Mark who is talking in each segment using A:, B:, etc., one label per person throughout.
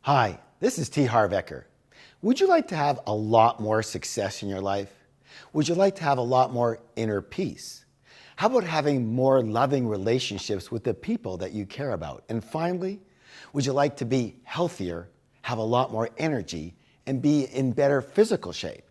A: Hi, this is T. Harv Eker. Would you like to have a lot more success in your life? Would you like to have a lot more inner peace? How about having more loving relationships with the people that you care about? And finally, would you like to be healthier, have a lot more energy, and be in better physical shape?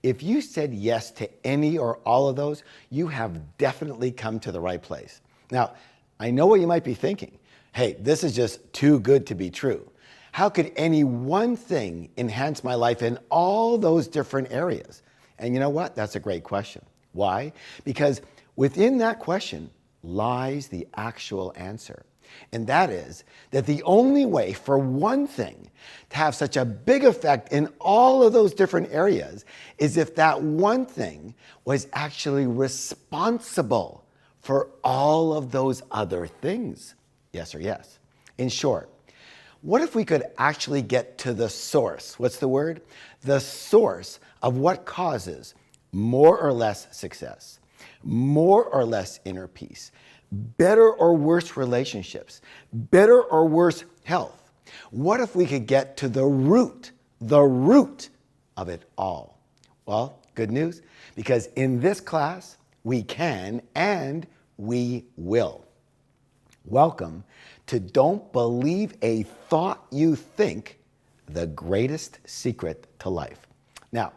A: If you said yes to any or all of those, you have definitely come to the right place. Now, I know what you might be thinking. Hey, this is just too good to be true. How could any one thing enhance my life in all those different areas? And you know what? That's a great question. Why? Because within that question lies the actual answer. And that is that the only way for one thing to have such a big effect in all of those different areas is if that one thing was actually responsible for all of those other things. Yes or yes? In short, what if we could actually get to the source? What's the word? The source of what causes more or less success, more or less inner peace, better or worse relationships, better or worse health. What if we could get to the root of it all? Well, good news, because in this class, we can and we will. Welcome to Don't Believe a Thought You Think, the greatest secret to life. Now,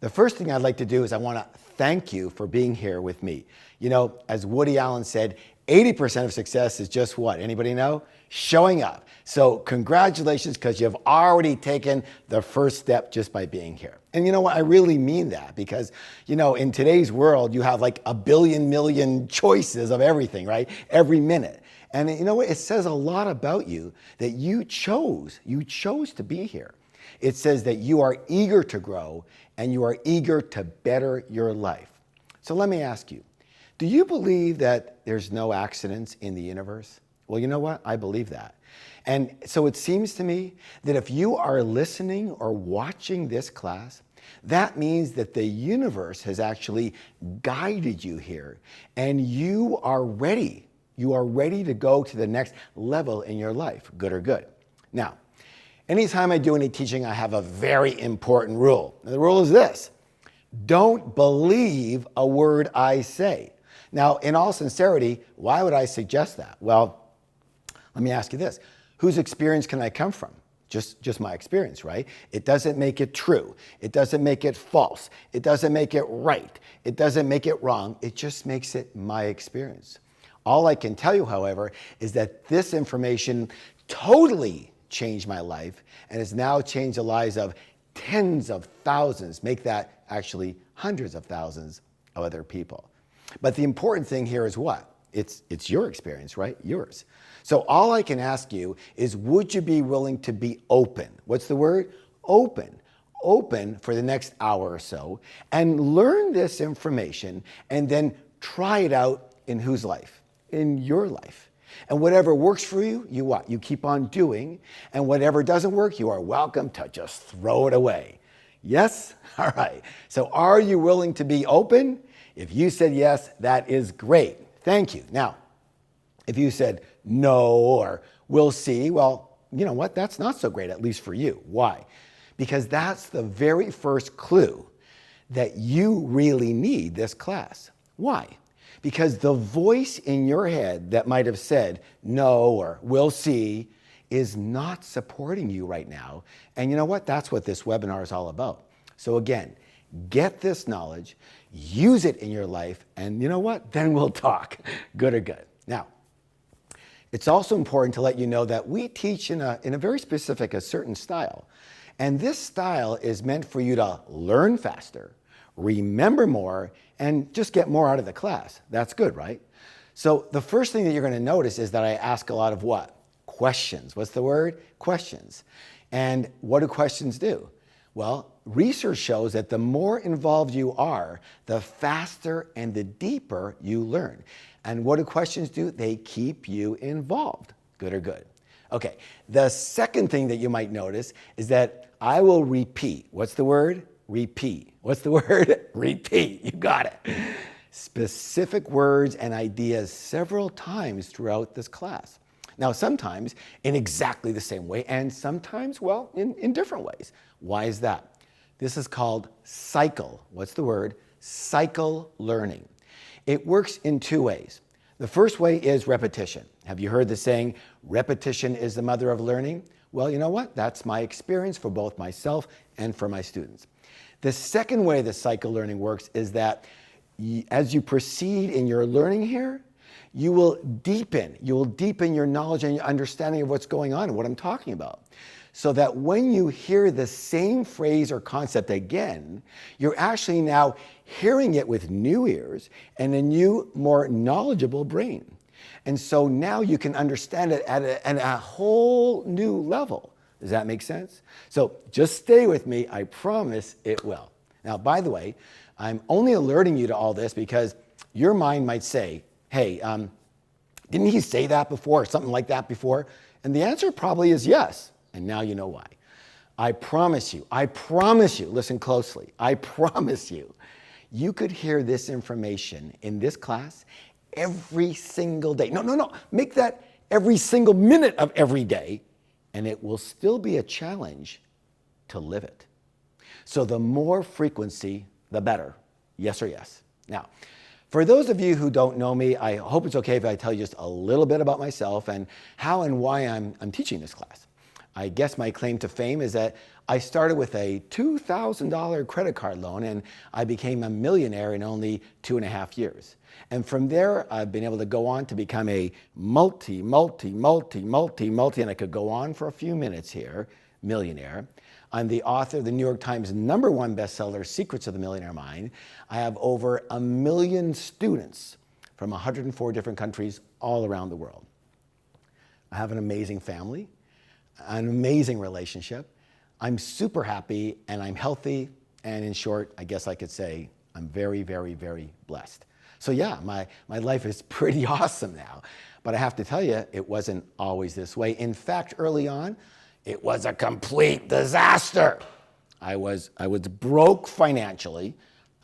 A: the first thing I'd like to do is I want to thank you for being here with me. You know, as Woody Allen said, 80% of success is just what? Anybody know? Showing up. So congratulations, because you've already taken the first step just by being here. And you know what? I really mean that because, you know, in today's world, you have like a billion million choices of everything, right? Every minute. And you know what? It says a lot about you that you chose to be here. It says that you are eager to grow and you are eager to better your life. So let me ask you, do you believe that there's no accidents in the universe? Well, you know what? I believe that. And so it seems to me that if you are listening or watching this class, that means that the universe has actually guided you here and you are ready. You are ready to go to the next level in your life, good or good. Now, anytime I do any teaching, I have a very important rule. And the rule is this: don't believe a word I say. Now, in all sincerity, why would I suggest that? Well, let me ask you this. Whose experience can I come from? Just my experience, right? It doesn't make it true. It doesn't make it false. It doesn't make it right. It doesn't make it wrong. It just makes it my experience. All I can tell you, however, is that this information totally changed my life and has now changed the lives of tens of thousands, make that actually hundreds of thousands of other people. But the important thing here is what? It's your experience, right? Yours. So all I can ask you is, would you be willing to be open? What's the word? Open. Open for the next hour or so and learn this information and then try it out in whose life? In your life. And whatever works for you, you what? You keep on doing. And whatever doesn't work, you are welcome to just throw it away. Yes? All right. So are you willing to be open? If you said yes, that is great. Thank you. Now, if you said no or we'll see, well, you know what? That's not so great, at least for you. Why? Because that's the very first clue that you really need this class. Why? Because the voice in your head that might have said no or we'll see is not supporting you right now. And you know what? That's what this webinar is all about. So again, get this knowledge, use it in your life, and you know what? Then we'll talk, good or good. Now, it's also important to let you know that we teach in a very specific, a certain style. And this style is meant for you to learn faster, remember more, and just get more out of the class. That's good, right? So the first thing that you're going to notice is that I ask a lot of what? Questions. What's the word? Questions. And what do questions do? Well, research shows that the more involved you are, the faster and the deeper you learn. And what do questions do? They keep you involved. Good or good? Okay, the second thing that you might notice is that I will repeat. What's the word? Repeat. What's the word? Repeat. You got it. Specific words and ideas several times throughout this class. Now, sometimes in exactly the same way, and sometimes, well, in different ways. Why is that? This is called cycle. What's the word? Cycle learning. It works in two ways. The first way is repetition. Have you heard the saying, repetition is the mother of learning? Well, you know what? That's my experience for both myself and for my students. The second way the cycle learning works is that as you proceed in your learning here, you will deepen your knowledge and your understanding of what's going on and what I'm talking about. So that when you hear the same phrase or concept again, you're actually now hearing it with new ears and a new, more knowledgeable brain. And so now you can understand it at a whole new level. Does that make sense? So just stay with me. I promise it will. Now, by the way, I'm only alerting you to all this because your mind might say, hey, didn't he say that before or something like that before? And the answer probably is yes. And now you know why. I promise you, listen closely, I promise you, you could hear this information in this class every single day. No, make that every single minute of every day, and it will still be a challenge to live it. So the more frequency, the better. Yes or yes? Now, for those of you who don't know me, I hope it's okay if I tell you just a little bit about myself and how and why I'm teaching this class. I guess my claim to fame is that I started with a $2,000 credit card loan and I became a millionaire in only 2.5 years. And from there, I've been able to go on to become a multi, and I could go on for a few minutes here, millionaire. I'm the author of the New York Times #1 bestseller, Secrets of the Millionaire Mind. I have over 1 million students from 104 different countries all around the world. I have an amazing family, an amazing relationship. I'm super happy and I'm healthy. And in short, I guess I could say I'm very, very, very blessed. So yeah, my life is pretty awesome now. But I have to tell you, it wasn't always this way. In fact, early on, it was a complete disaster. I was broke financially.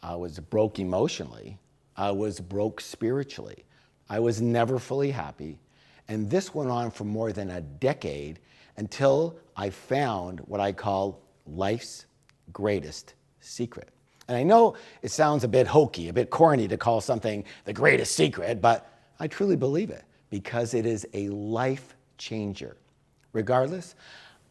A: I was broke emotionally. I was broke spiritually. I was never fully happy. And this went on for more than a decade until I found what I call life's greatest secret. And I know it sounds a bit hokey, a bit corny to call something the greatest secret, but I truly believe it because it is a life changer. Regardless,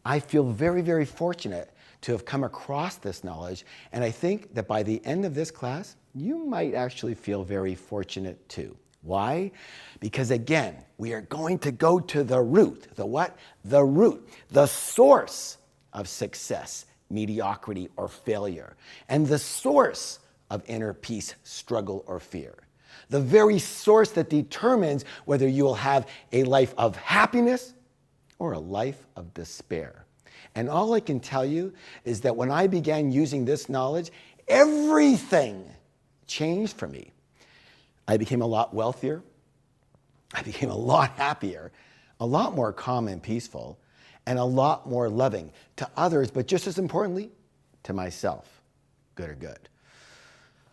A: I feel very, very fortunate to have come across this knowledge, and I think that by the end of this class, you might actually feel very fortunate too. Why? Because again, we are going to go to the root. The what? The root, the source of success, mediocrity, or failure, and the source of inner peace, struggle, or fear. The very source that determines whether you will have a life of happiness or a life of despair. And all I can tell you is that when I began using this knowledge, everything changed for me. I became a lot wealthier. I became a lot happier, a lot more calm and peaceful, and a lot more loving to others, but just as importantly, to myself. Good or good.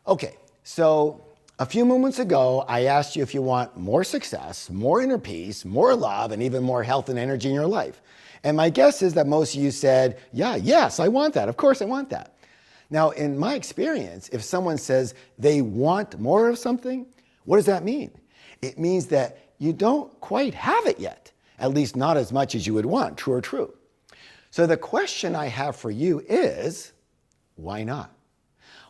A: Okay, so a few moments ago, I asked you if you want more success, more inner peace, more love, and even more health and energy in your life. And my guess is that most of you said, yes, I want that. Of course I want that. Now, in my experience, if someone says they want more of something, what does that mean? It means that you don't quite have it yet, at least not as much as you would want, true or true. So the question I have for you is, why not?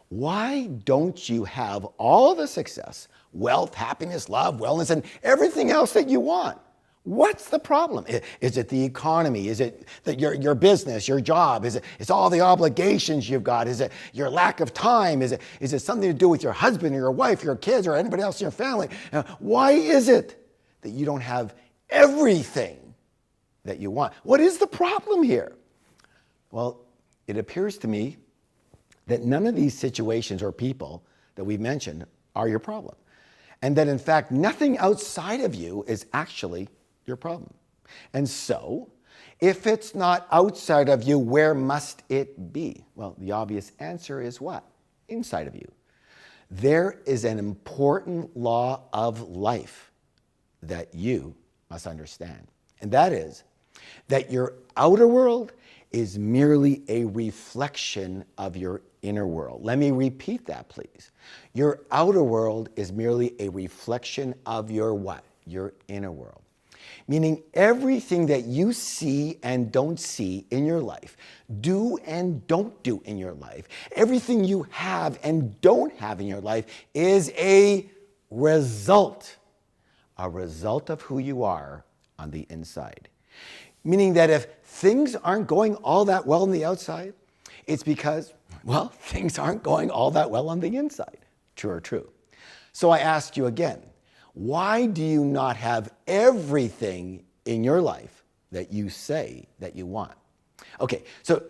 A: Why don't you have all the success, wealth, happiness, love, wellness, and everything else that you want? What's the problem? Is it the economy? Is it your business, your job? Is it all the obligations you've got? Is it your lack of time? Is it something to do with your husband or your wife, your kids, or anybody else in your family? Why is it that you don't have everything that you want? What is the problem here? Well, it appears to me that none of these situations or people that we mentioned are your problem. And that in fact, nothing outside of you is actually your problem. And so, if it's not outside of you, where must it be? Well, the obvious answer is what? Inside of you. There is an important law of life that you must understand. And that is that your outer world is merely a reflection of your inner world. Let me repeat that, please. Your outer world is merely a reflection of your what? Your inner world. Meaning everything that you see and don't see in your life, do and don't do in your life, everything you have and don't have in your life is a result of who you are on the inside. Meaning that if things aren't going all that well on the outside, it's because, well, things aren't going all that well on the inside. True or true? So I ask you again, why do you not have everything in your life that you say that you want? Okay, so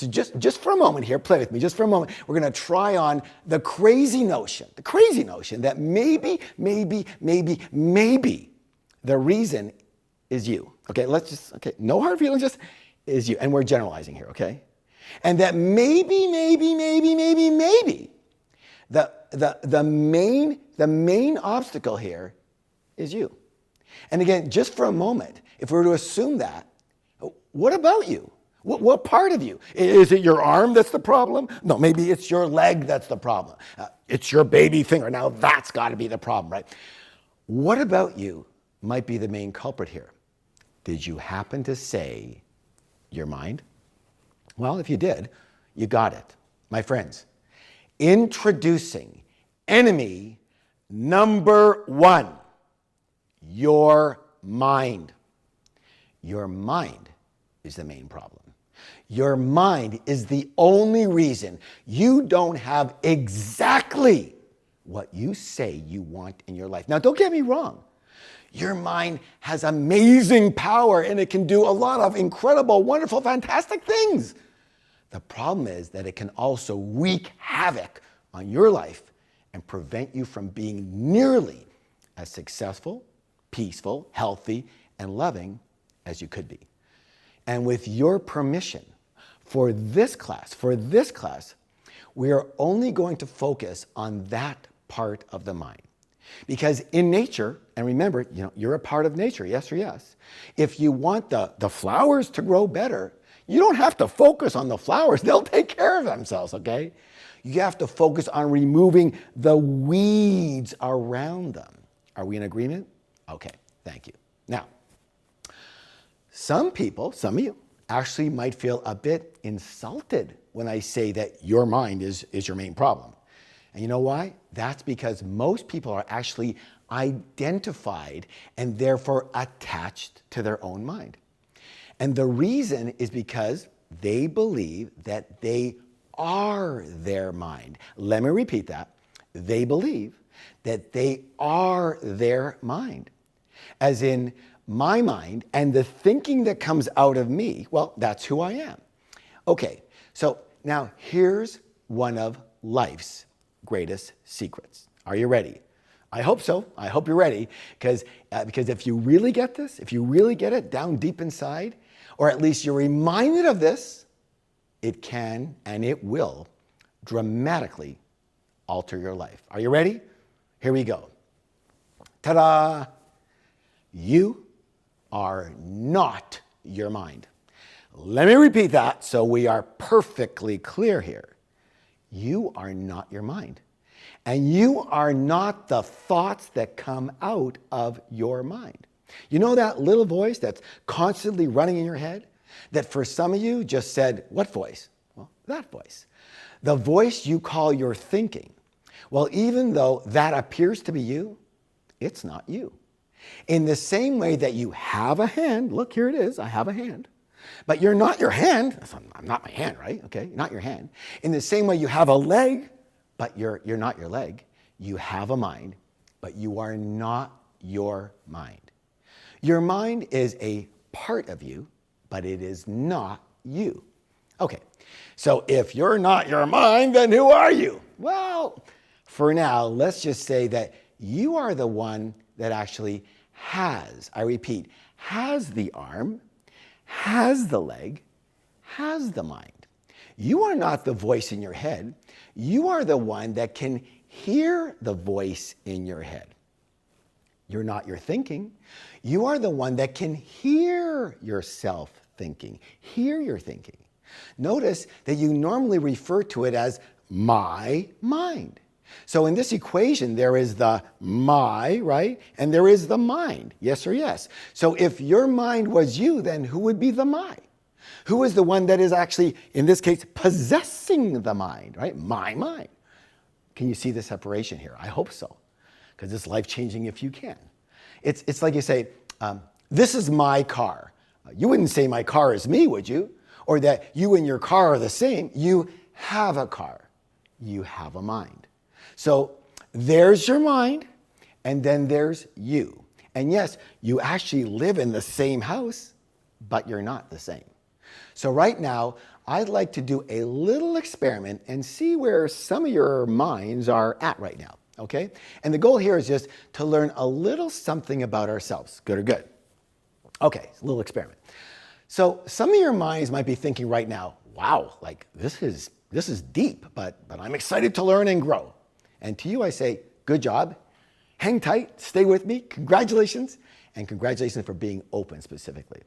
A: just for a moment here, play with me, just for a moment, we're gonna try on the crazy notion that maybe the reason is you. Okay, no hard feelings, just is you. And we're generalizing here, okay? And that maybe, the main obstacle here is you. And again, just for a moment, if we were to assume that, what about you? What part of you? Is it your arm that's the problem? No, maybe it's your leg that's the problem. It's your baby finger. Now that's got to be the problem, right? What about you might be the main culprit here? Did you happen to say your mind? Well, if you did, you got it. My friends, introducing enemy number one, your mind. Your mind is the main problem. Your mind is the only reason you don't have exactly what you say you want in your life. Now, don't get me wrong. Your mind has amazing power and it can do a lot of incredible, wonderful, fantastic things. The problem is that it can also wreak havoc on your life and prevent you from being nearly as successful, peaceful, healthy, and loving as you could be. And with your permission, for this class, we are only going to focus on that part of the mind. Because in nature, and remember, you're a part of nature, yes or yes. If you want the flowers to grow better, you don't have to focus on the flowers. They'll take care of themselves, okay? You have to focus on removing the weeds around them. Are we in agreement? Okay, thank you. Now, some of you, actually might feel a bit insulted when I say that your mind is your main problem. And you know why? That's because most people are actually identified and therefore attached to their own mind. And the reason is because they believe that they are their mind. Let me repeat that. They believe that they are their mind. As in, my mind and the thinking that comes out of me, well, that's who I am. Okay, so now here's one of life's greatest secrets. Are you ready? I hope so. I hope you're ready, because if you really get this, if you really get it down deep inside, or at least you're reminded of this, it can and it will dramatically alter your life. Are you ready? Here we go. Ta-da! You are not your mind. Let me repeat that so we are perfectly clear here. You are not your mind. And you are not the thoughts that come out of your mind. You know that little voice that's constantly running in your head? That for some of you just said, what voice? Well, that voice. The voice you call your thinking. Well, even though that appears to be you, it's not you. In the same way that you have a hand, look, here it is, I have a hand, but you're not your hand. I'm not my hand, right? Okay, you're not your hand. In the same way you have a leg, but you're not your leg. You have a mind, but you are not your mind. Your mind is a part of you, but it is not you. Okay, so if you're not your mind, then who are you? Well, for now, let's just say that you are the one that actually has, I repeat, has the arm, has the leg, has the mind. You are not the voice in your head. You are the one that can hear the voice in your head. You're not your thinking. You are the one that can hear yourself thinking, hear your thinking. Notice that you normally refer to it as my mind. So in this equation, there is the my, right? And there is the mind, yes or yes. So if your mind was you, then who would be the my? Who is the one that is actually, in this case, possessing the mind, right? My mind. Can you see the separation here? I hope so, because it's life-changing if you can. It's like you say, this is my car. You wouldn't say my car is me, would you? Or that you and your car are the same. You have a car. You have a mind. So there's your mind, and then there's you. And yes, you actually live in the same house, but you're not the same. So right now, I'd like to do a little experiment and see where some of your minds are at right now, okay? And the goal here is just to learn a little something about ourselves, good or good. Okay, a little experiment. So some of your minds might be thinking right now, wow, like this is deep, but I'm excited to learn and grow. And to you I say, good job, hang tight, stay with me, congratulations, and congratulations for being open specifically.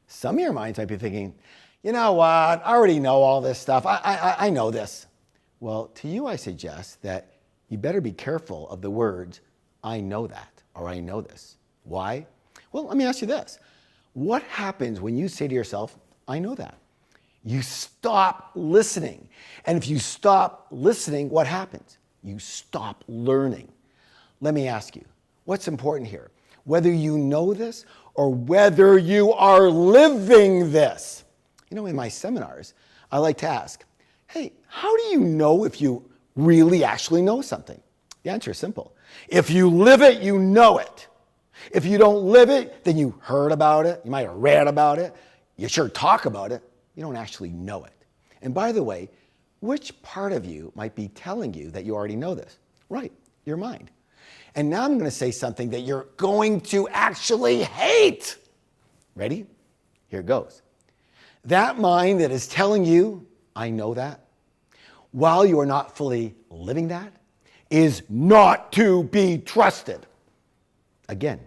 A: Some of your minds might be thinking, you know what, I already know all this stuff, I know this. Well, to you I suggest that you better be careful of the words, I know that, or I know this. Why? Well, let me ask you this. What happens when you say to yourself, I know that? You stop listening. And if you stop listening, what happens? You stop learning. Let me ask you, what's important here? Whether you know this or whether you are living this. You know, in my seminars, I like to ask, hey, how do you know if you really actually know something? The answer is simple. If you live it, you know it. If you don't live it, then you heard about it, you might have read about it, you sure talk about it, you don't actually know it. And by the way, which part of you might be telling you that you already know this? Right, your mind. And now I'm going to say something that you're going to actually hate. Ready? Here it goes. That mind that is telling you, I know that, while you are not fully living that, is not to be trusted. Again,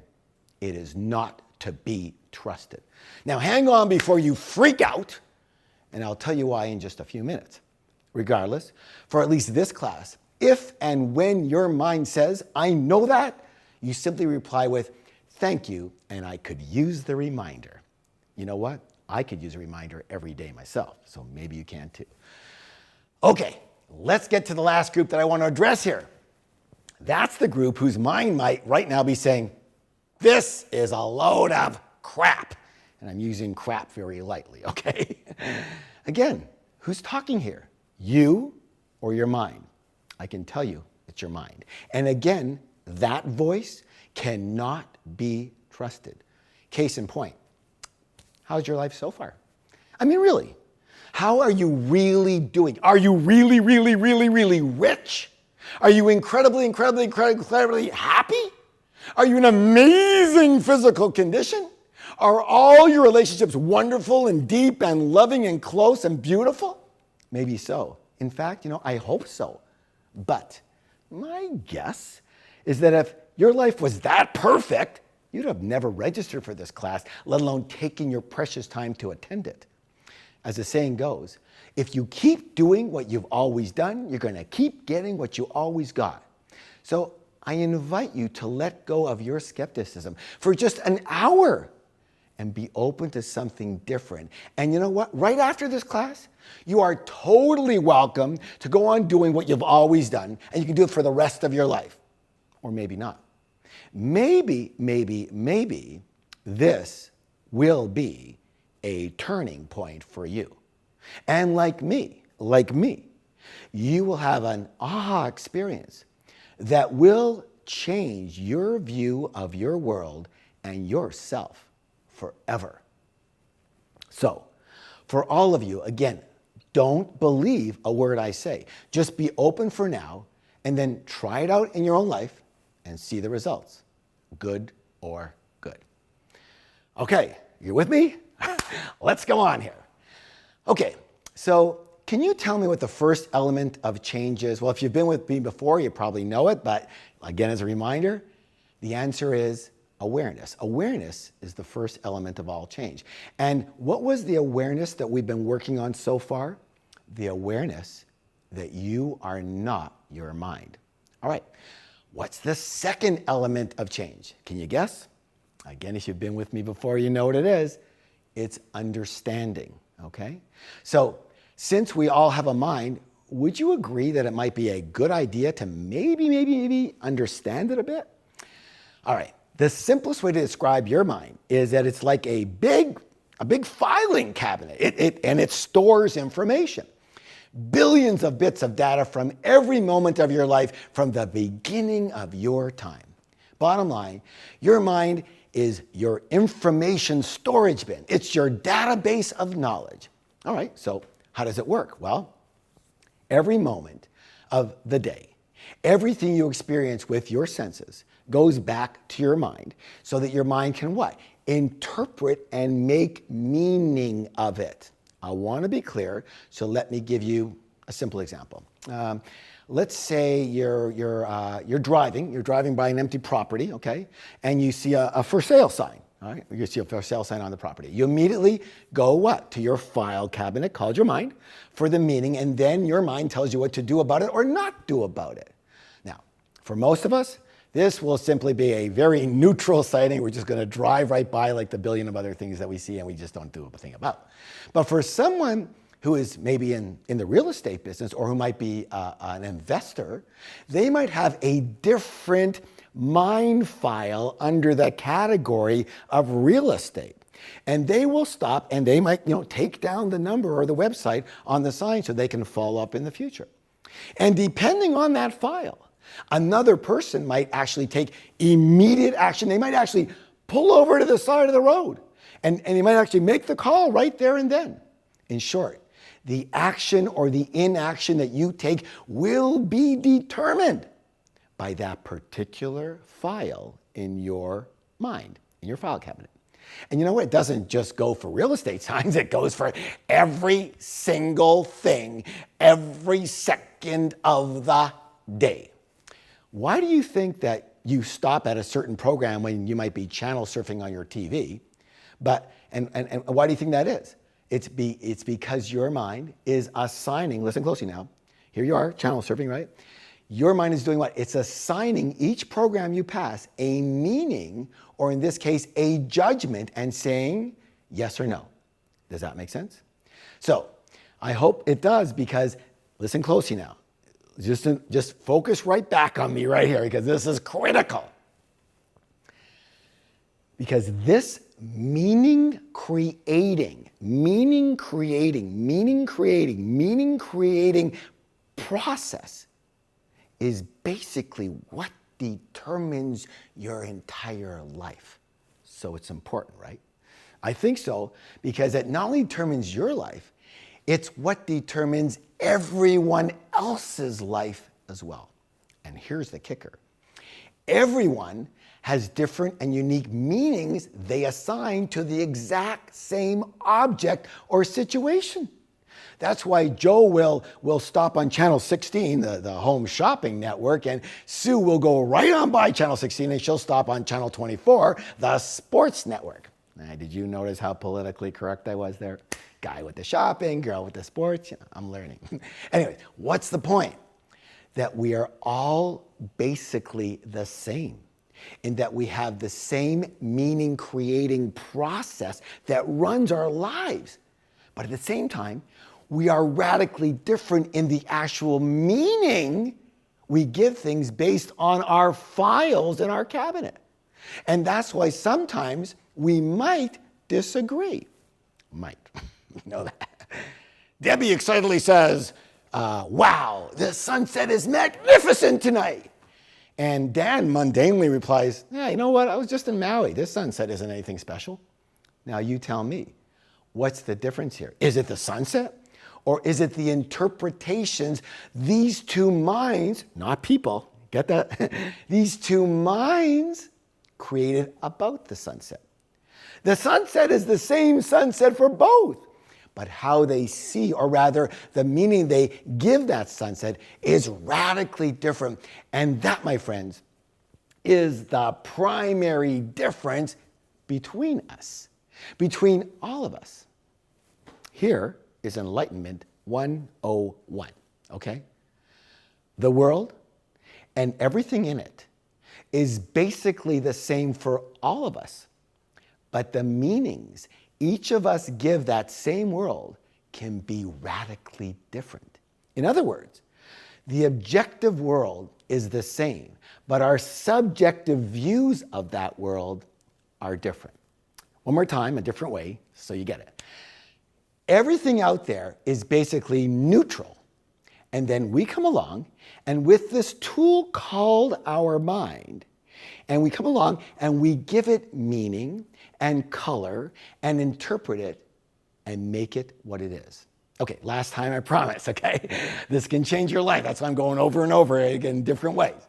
A: it is not to be trusted. Now hang on before you freak out, and I'll tell you why in just a few minutes. Regardless, for at least this class, if and when your mind says, I know that, you simply reply with, thank you, and I could use the reminder. You know what? I could use a reminder every day myself, so maybe you can too. Okay, let's get to the last group that I want to address here. That's the group whose mind might right now be saying, this is a load of crap. And I'm using crap very lightly, okay? Again, who's talking here? You or your mind? I can tell you it's your mind. And again, that voice cannot be trusted. Case in point, how's your life so far? I mean, really, how are you really doing? Are you really, really, really, really rich? Are you incredibly happy? Are you in amazing physical condition? Are all your relationships wonderful and deep and loving and close and beautiful? Maybe so. In fact, I hope so. But my guess is that if your life was that perfect, you'd have never registered for this class, let alone taking your precious time to attend it. As the saying goes, if you keep doing what you've always done, you're going to keep getting what you always got. So I invite you to let go of your skepticism for just an hour and be open to something different. And you know what? Right after this class, you are totally welcome to go on doing what you've always done, and you can do it for the rest of your life. Or maybe not. Maybe this will be a turning point for you. And like me, you will have an aha experience that will change your view of your world and yourself forever. So, for all of you, again, don't believe a word I say. Just be open for now and then try it out in your own life and see the results, good or good. Okay, you with me? Let's go on here. Okay, so can you tell me what the first element of change is? Well, if you've been with me before, you probably know it, but again, as a reminder, The answer is awareness. Awareness is the first element of all change. And what was the awareness that we've been working on so far? The awareness that you are not your mind. All right, what's the second element of change? Can you guess? Again, if you've been with me before, you know what it is. It's understanding, okay? So since we all have a mind, would you agree that it might be a good idea to maybe understand it a bit? All right, the simplest way to describe your mind is that it's like a big filing cabinet, and it stores information. Billions of bits of data from every moment of your life from the beginning of your time. Bottom line, your mind is your information storage bin. It's your database of knowledge. All right, so how does it work? Well, every moment of the day, everything you experience with your senses goes back to your mind so that your mind can what? Interpret and make meaning of it. I want to be clear, so let me give you a simple example. Let's say you're driving by an empty property, okay, and you see a for sale sign. All right, you see a for sale sign on the property. You immediately go what? To your file cabinet called your mind for the meaning, and then your mind tells you what to do about it or not do about it. Now, for most of us, this will simply be a very neutral sighting. We're just going to drive right by like the billion of other things that we see and we just don't do a thing about. But for someone who is maybe in the real estate business or who might be an investor, they might have a different mind file under the category of real estate. And they will stop and they might take down the number or the website on the sign so they can follow up in the future. And depending on that file, another person might actually take immediate action. They might actually pull over to the side of the road and they might actually make the call right there and then. In short, the action or the inaction that you take will be determined by that particular file in your mind, in your file cabinet. And you know what? It doesn't just go for real estate signs. It goes for every single thing, every second of the day. Why do you think that you stop at a certain program when you might be channel surfing on your TV? And why do you think that is? It's because your mind is assigning, listen closely now, here you are, channel surfing, right? Your mind is doing what? It's assigning each program you pass a meaning, or in this case, a judgment, and saying yes or no. Does that make sense? So I hope it does, because listen closely now. Just focus right back on me right here, because this is critical. Because this meaning creating process is basically what determines your entire life. So it's important, right? I think so, because it not only determines your life, it's what determines everyone else's life as well. And here's the kicker. Everyone has different and unique meanings they assign to the exact same object or situation. That's why Joe will stop on channel 16, the home shopping network, and Sue will go right on by channel 16 and she'll stop on channel 24, the sports network. Now, did you notice how politically correct I was there? Guy with the shopping, girl with the sports, I'm learning. Anyway, what's the point? That we are all basically the same, in that we have the same meaning creating process that runs our lives. But at the same time, we are radically different in the actual meaning we give things based on our files in our cabinet. And that's why sometimes we might disagree. Might. You know that. Debbie excitedly says, wow, the sunset is magnificent tonight. And Dan mundanely replies, yeah, you know what? I was just in Maui. This sunset isn't anything special. Now you tell me, what's the difference here? Is it the sunset? Or is it the interpretations these two minds, not people, get that? These two minds created about the sunset. The sunset is the same sunset for both, but how they see, or rather the meaning they give that sunset, is radically different. And that, my friends, is the primary difference between us, between all of us. Here is Enlightenment 101, okay? The world and everything in it is basically the same for all of us, but the meanings each of us give that same world can be radically different. In other words, the objective world is the same, but our subjective views of that world are different. One more time, a different way, so you get it. Everything out there is basically neutral. And then we come along, and with this tool called our mind, and we come along and we give it meaning and color and interpret it and make it what it is. Okay, last time, I promise, okay? This can change your life. That's why I'm going over and over again in different ways.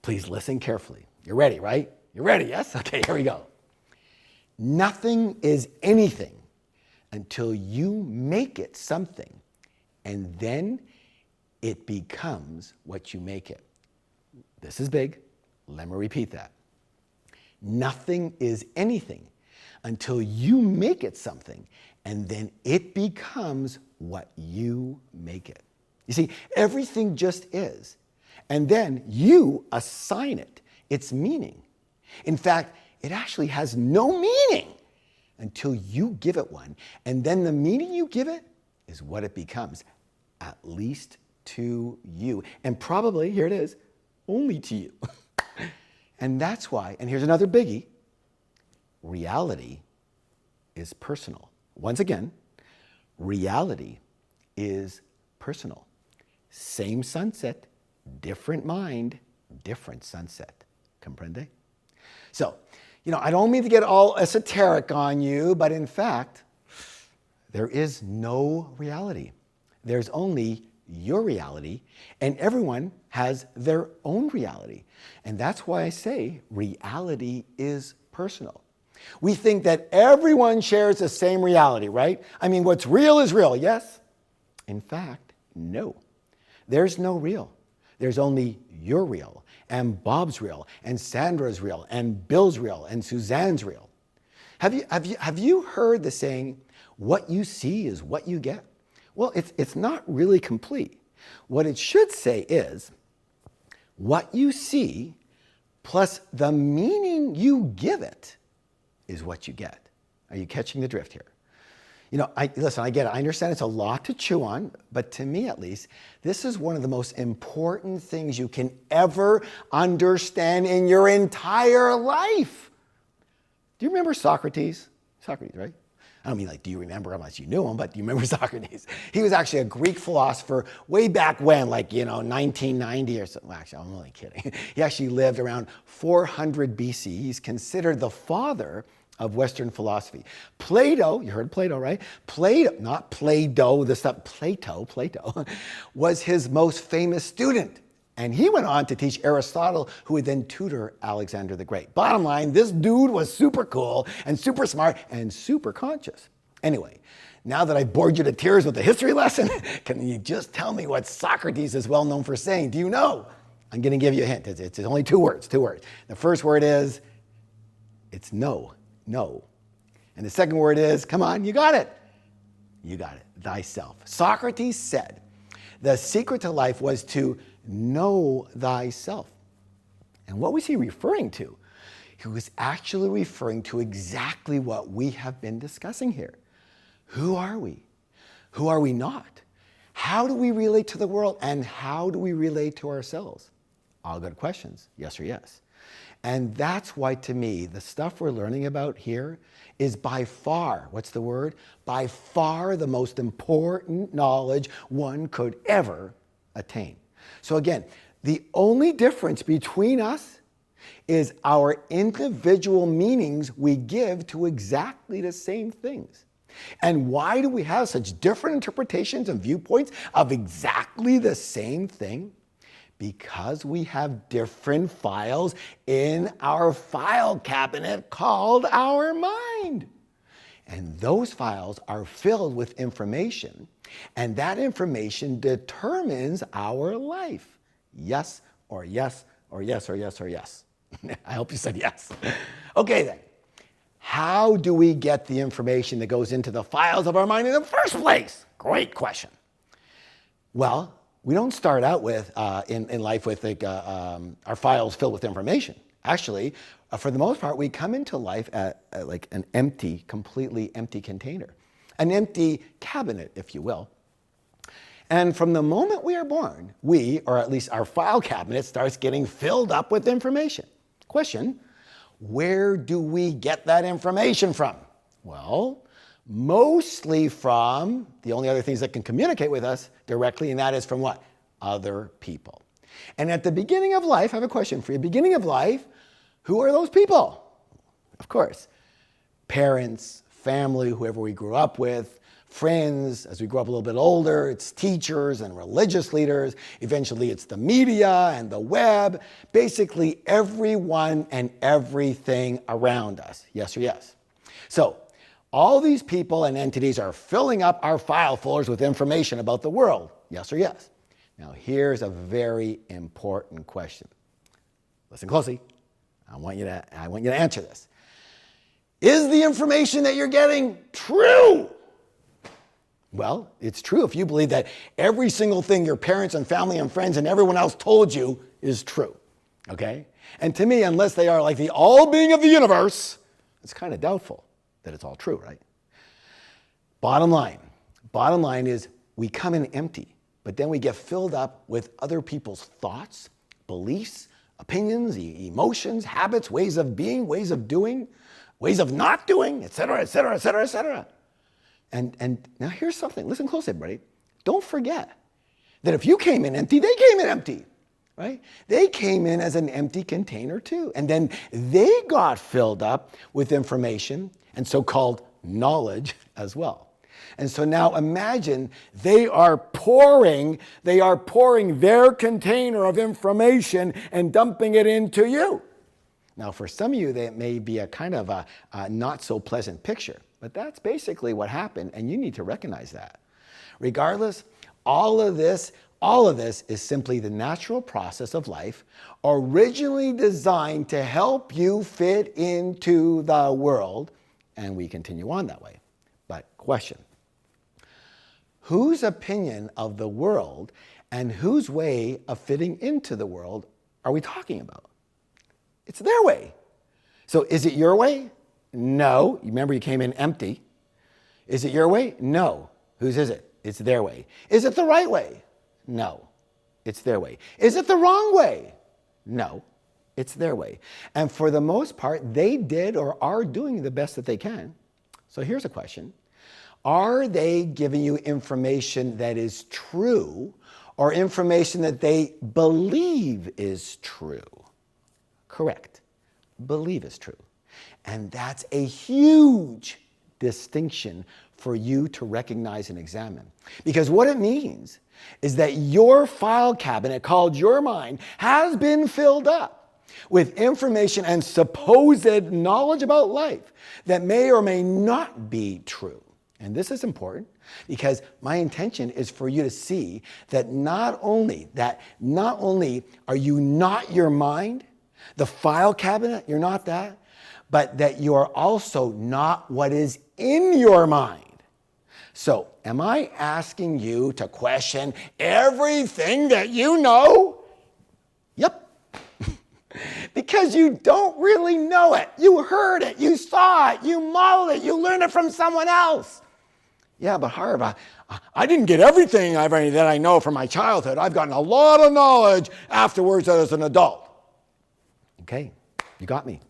A: Please listen carefully. You're ready, right? You're ready, yes? Okay, here we go. Nothing is anything until you make it something, and then it becomes what you make it. This is big. Let me repeat that. Nothing is anything until you make it something, and then it becomes what you make it. You see, everything just is, and then you assign it its meaning. In fact, it actually has no meaning until you give it one, and then the meaning you give it is what it becomes, at least to you, and probably, here it is, only to you. And that's why, and here's another biggie, reality is personal. Once again, reality is personal. Same sunset, different mind, different sunset. Comprende? So, I don't mean to get all esoteric on you, but in fact, there is no reality. There's only your reality, and everyone has their own reality. And that's why I say reality is personal. We think that everyone shares the same reality, right? I mean, what's real is real, yes? In fact, no. There's no real. There's only your real, and Bob's real, and Sandra's real, and Bill's real, and Suzanne's real. Have you heard the saying, what you see is what you get? Well, it's not really complete. What it should say is, what you see plus the meaning you give it is what you get. Are you catching the drift here? Listen, I get it. I understand it's a lot to chew on, but to me at least, this is one of the most important things you can ever understand in your entire life. Do you remember Socrates? Socrates, right? I don't mean do you remember unless you knew him, but do you remember Socrates? He was actually a Greek philosopher way back when, 1990 or something. Well, actually, I'm only kidding. He actually lived around 400 BC. He's considered the father of Western philosophy. Plato, you heard Plato, right? Plato, not Play-Doh, Plato was his most famous student. And he went on to teach Aristotle, who would then tutor Alexander the Great. Bottom line, this dude was super cool and super smart and super conscious. Anyway, now that I bored you to tears with the history lesson, can you just tell me what Socrates is well known for saying? Do you know? I'm going to give you a hint. It's only two words. The first word is, it's no. And the second word is, come on, you got it, thyself. Socrates said the secret to life was to know thyself. And what was he referring to? He was actually referring to exactly what we have been discussing here. Who are we? Who are we not? How do we relate to the world? And how do we relate to ourselves? All good questions, yes or yes. And that's why, to me, the stuff we're learning about here is by far, what's the word? By far the most important knowledge one could ever attain. So again, the only difference between us is our individual meanings we give to exactly the same things. And why do we have such different interpretations and viewpoints of exactly the same thing? Because we have different files in our file cabinet called our mind. And those files are filled with information, and that information determines our life. Yes, or yes, or yes, or yes, or yes. I hope you said yes. Okay then. How do we get the information that goes into the files of our mind in the first place? Great question. Well, we don't start out with in life with our files filled with information. Actually, for the most part, we come into life at like an empty, completely empty container, an empty cabinet, if you will. And from the moment we are born, we, or at least our file cabinet, starts getting filled up with information. Question, where do we get that information from? Well, mostly from the only other things that can communicate with us directly, and that is from what? Other people. And at the beginning of life, I have a question for you. Beginning of life, who are those people? Of course, parents, family, whoever we grew up with, friends. As we grow up a little bit older, it's teachers and religious leaders. Eventually, it's the media and the web. Basically, everyone and everything around us. Yes or yes? So, all these people and entities are filling up our file folders with information about the world. Yes or yes? Now, here's a very important question. Listen closely. I want you to answer this. Is the information that you're getting true? Well, it's true if you believe that every single thing your parents and family and friends and everyone else told you is true, okay? And to me, unless they are like the all-being of the universe, it's kind of doubtful that it's all true, right? Bottom line is we come in empty, but then we get filled up with other people's thoughts, beliefs, opinions, emotions, habits, ways of being, ways of doing, ways of not doing, et cetera, et cetera, et cetera, et cetera. And now here's something. Listen close, everybody. Don't forget that if you came in empty, they came in empty, right? They came in as an empty container too. And then they got filled up with information and so-called knowledge as well. And so now imagine they are pouring their container of information and dumping it into you. Now, for some of you, that may be a kind of a not so pleasant picture, but that's basically what happened, and you need to recognize that. Regardless, all of this is simply the natural process of life, originally designed to help you fit into the world, and we continue on that way. But question, whose opinion of the world and whose way of fitting into the world are we talking about? It's their way. So is it your way? No. Remember, you came in empty. Is it your way? No. Whose is it? It's their way. Is it the right way? No. It's their way. Is it the wrong way? No. It's their way. And for the most part, they did or are doing the best that they can. So here's a question. Are they giving you information that is true or information that they believe is true? Correct. Believe is true. And that's a huge distinction for you to recognize and examine. Because what it means is that your file cabinet, called your mind, has been filled up with information and supposed knowledge about life that may or may not be true. And this is important because my intention is for you to see that not only are you not your mind, the file cabinet, you're not that, but that you are also not what is in your mind. So, am I asking you to question everything that you know? Yep. Because you don't really know it. You heard it, you saw it, you modeled it, you learned it from someone else. Yeah, but Harv, I didn't get everything that I know from my childhood. I've gotten a lot of knowledge afterwards as an adult. Okay, you got me.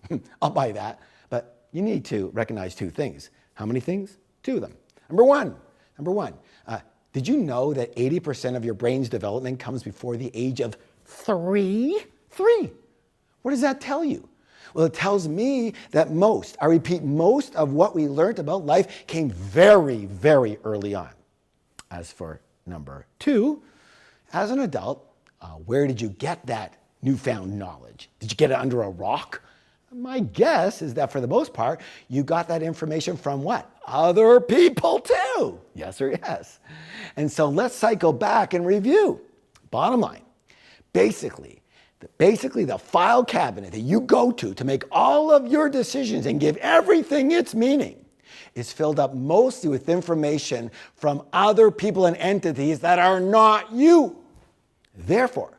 A: I'll buy that. But you need to recognize two things. How many things? Two of them. Number one, did you know that 80% of your brain's development comes before the age of 3? 3. What does that tell you? Well, it tells me that most of what we learned about life came very, very early on. As for number 2, as an adult, where did you get that newfound knowledge? Did you get it under a rock? My guess is that for the most part, you got that information from what? Other people too. Yes or yes? And so let's cycle back and review. Bottom line, basically, Basically, the file cabinet that you go to make all of your decisions and give everything its meaning is filled up mostly with information from other people and entities that are not you. Therefore,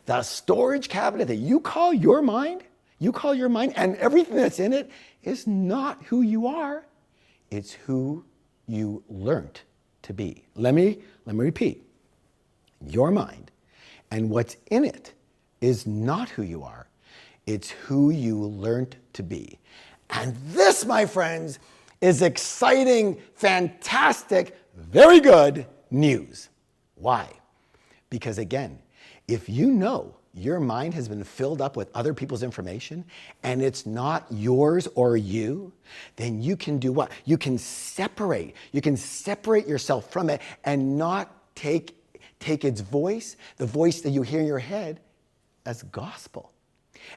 A: the storage cabinet that you call your mind, and everything that's in it is not who you are. It's who you learned to be. Let me repeat. Your mind and what's in it is not who you are. It's who you learned to be. And this, my friends, is exciting, fantastic, very good news. Why? Because again, if you know your mind has been filled up with other people's information and it's not yours or you, then you can do what? You can separate yourself from it and not take its voice, the voice that you hear in your head, as gospel.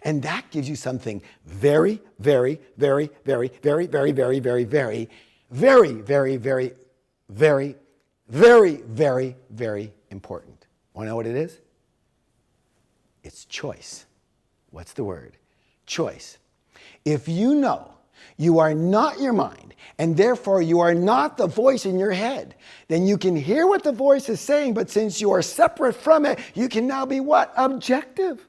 A: And that gives you something very, very, very, very, very, very, very, very, very, very, very, very, very, very, very, very important. Want to know what it is? It's choice. What's the word? Choice. If you know you are not your mind, and therefore you are not the voice in your head, then you can hear what the voice is saying, but since you are separate from it, you can now be what? Objective.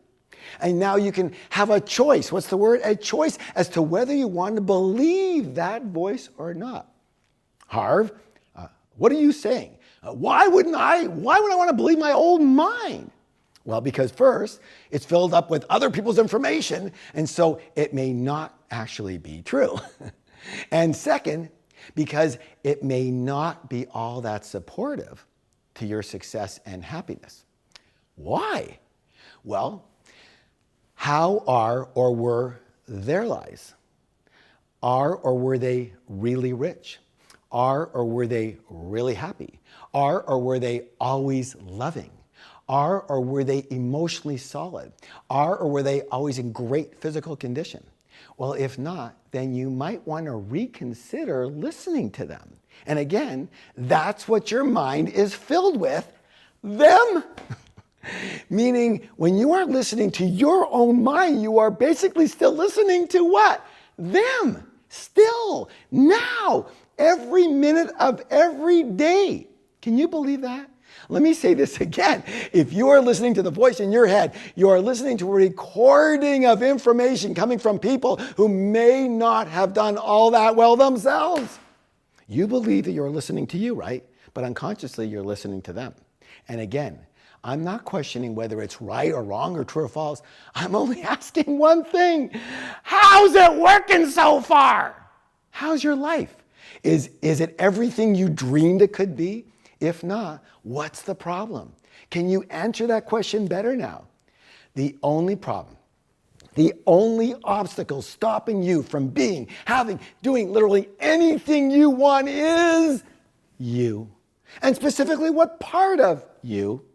A: And now you can have a choice. What's the word? A choice as to whether you want to believe that voice or not. Harv, what are you saying? Why would I want to believe my own mind? Well, because first, it's filled up with other people's information, and so it may not actually be true. And second, because it may not be all that supportive to your success and happiness. Why? Well, how are or were their lives? Are or were they really rich? Are or were they really happy? Are or were they always loving? Are or were they emotionally solid? Are or were they always in great physical condition? Well, if not, then you might want to reconsider listening to them. And again, that's what your mind is filled with, them. Meaning, when you are listening to your own mind, you are basically still listening to what? Them. Still. Now. Every minute of every day. Can you believe that? Let me say this again. If you are listening to the voice in your head, you are listening to a recording of information coming from people who may not have done all that well themselves. You believe that you're listening to you, right? But unconsciously, you're listening to them. And again, I'm not questioning whether it's right or wrong or true or false. I'm only asking one thing. How's it working so far? How's your life? Is it everything you dreamed it could be? If not, what's the problem? Can you answer that question better now? The only problem, the only obstacle stopping you from being, having, doing literally anything you want is you. And specifically, what part of you?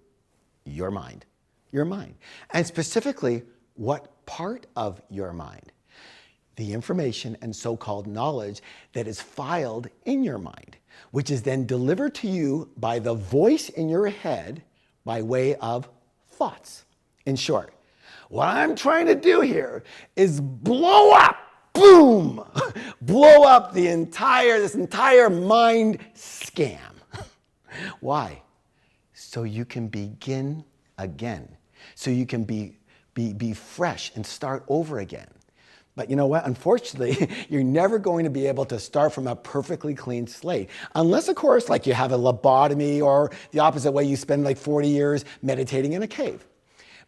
A: Your mind. Your mind. And specifically, what part of your mind? The information and so-called knowledge that is filed in your mind, which is then delivered to you by the voice in your head by way of thoughts. In short, what I'm trying to do here is blow up, boom, blow up this entire mind scam. Why? So you can begin again. So you can be fresh and start over again. But you know what? Unfortunately, you're never going to be able to start from a perfectly clean slate. Unless, of course, like you have a lobotomy or the opposite way, you spend like 40 years meditating in a cave.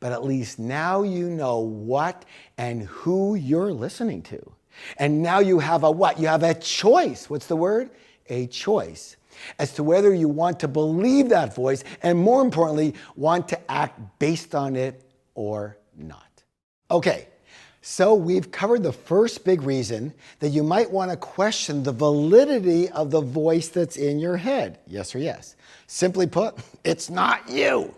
A: But at least now you know what and who you're listening to. And now you have a what? You have a choice. What's the word? A choice. As to whether you want to believe that voice and, more importantly, want to act based on it or not. Okay. So we've covered the first big reason that you might want to question the validity of the voice that's in your head. Yes or yes? Simply put, it's not you.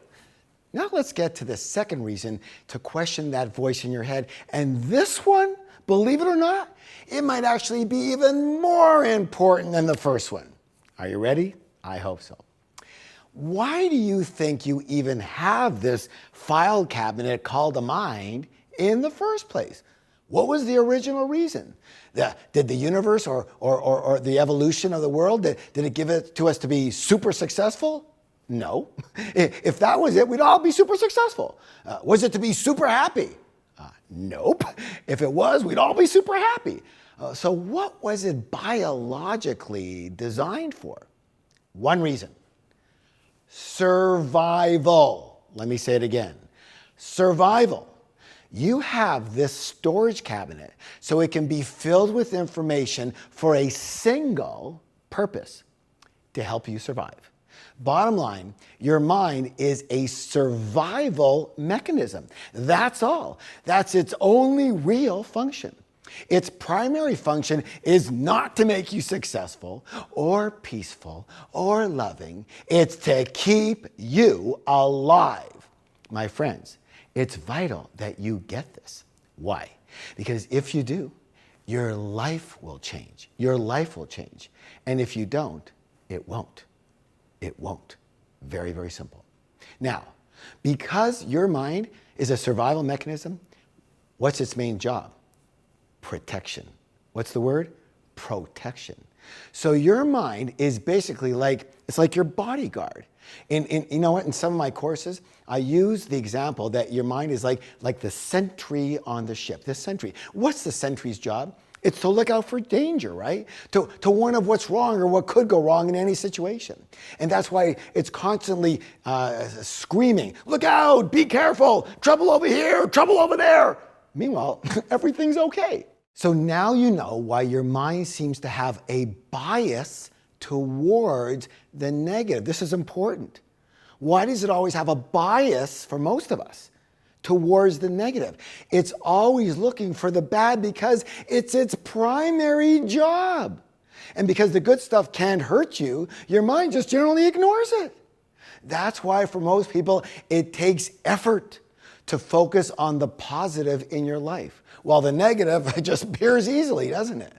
A: Now let's get to the second reason to question that voice in your head. And this one, believe it or not, it might actually be even more important than the first one. Are you ready? I hope so. Why do you think you even have this file cabinet called a mind in the first place? What was the original reason? Did the universe or the evolution of the world, did it give it to us to be super successful? No. If that was it, we'd all be super successful. Was it to be super happy? Nope. If it was, we'd all be super happy. So what was it biologically designed for? One reason: survival. Let me say it again. Survival. You have this storage cabinet so it can be filled with information for a single purpose: to help you survive. Bottom line, your mind is a survival mechanism. That's all. That's its only real function. Its primary function is not to make you successful or peaceful or loving. It's to keep you alive. My friends, it's vital that you get this. Why? Because if you do, your life will change. Your life will change. And if you don't, it won't. It won't. Very, very simple. Now, because your mind is a survival mechanism, what's its main job? Protection. What's the word? Protection. So your mind is basically it's like your bodyguard. You know what? In some of my courses, I use the example that your mind is like the sentry on the ship. The sentry. What's the sentry's job? It's to look out for danger, right? To warn of what's wrong or what could go wrong in any situation. And that's why it's constantly screaming, look out, be careful, trouble over here, trouble over there. Meanwhile, everything's okay. So now you know why your mind seems to have a bias towards the negative. This is important. Why does it always have a bias for most of us towards the negative? It's always looking for the bad because it's its primary job. And because the good stuff can't hurt you, your mind just generally ignores it. That's why for most people, it takes effort to focus on the positive in your life, while the negative just appears easily, doesn't it?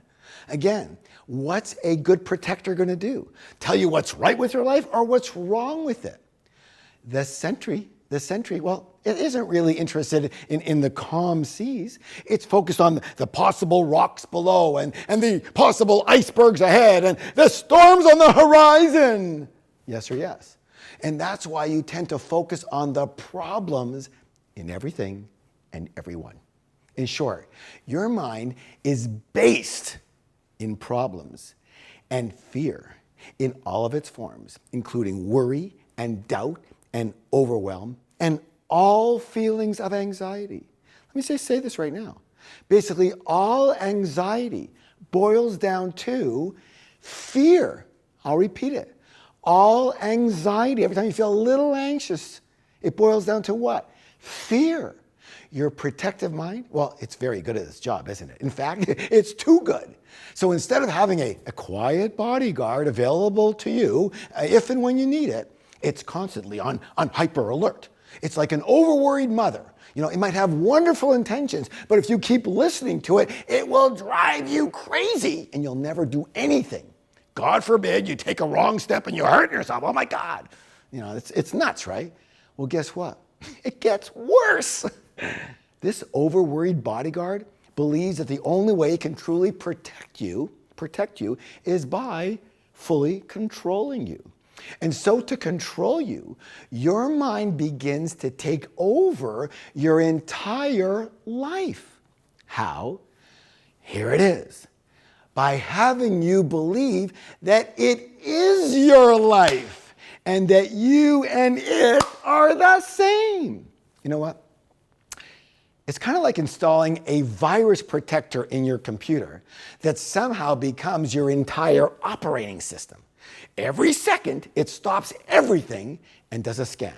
A: Again, what's a good protector going to do? Tell you what's right with your life or what's wrong with it? The sentry, well, it isn't really interested in the calm seas. It's focused on the possible rocks below and the possible icebergs ahead and the storms on the horizon. Yes or yes? And that's why you tend to focus on the problems in everything and everyone. In short, your mind is based in problems and fear in all of its forms, including worry and doubt and overwhelm and all feelings of anxiety. Let me say this right now. Basically, all anxiety boils down to fear. I'll repeat it. All anxiety, every time you feel a little anxious, it boils down to what? Fear. Your protective mind, well, it's very good at its job, isn't it? In fact, it's too good. So instead of having a quiet bodyguard available to you if and when you need it, it's constantly on hyper alert. It's like an overworried mother. You know, it might have wonderful intentions, but if you keep listening to it, it will drive you crazy and you'll never do anything. God forbid you take a wrong step and you hurt yourself. Oh my God. You know, it's nuts, right? Well, guess what? It gets worse. This overworried bodyguard believes that the only way it can truly protect you is by fully controlling you. And so to control you, your mind begins to take over your entire life. How? Here it is. By having you believe that it is your life and that you and it are the same. You know what? It's kind of like installing a virus protector in your computer that somehow becomes your entire operating system. Every second, it stops everything and does a scan.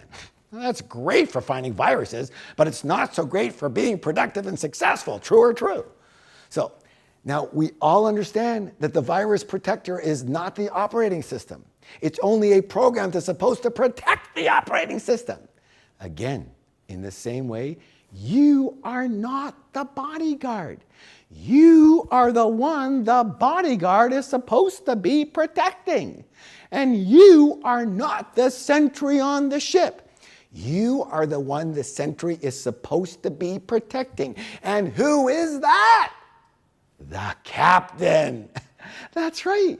A: Well, that's great for finding viruses, but it's not so great for being productive and successful. True or true? So now we all understand that the virus protector is not the operating system. It's only a program that's supposed to protect the operating system. Again, in the same way, you are not the bodyguard. You are the one the bodyguard is supposed to be protecting. And you are not the sentry on the ship. You are the one the sentry is supposed to be protecting. And who is that? The captain. That's right.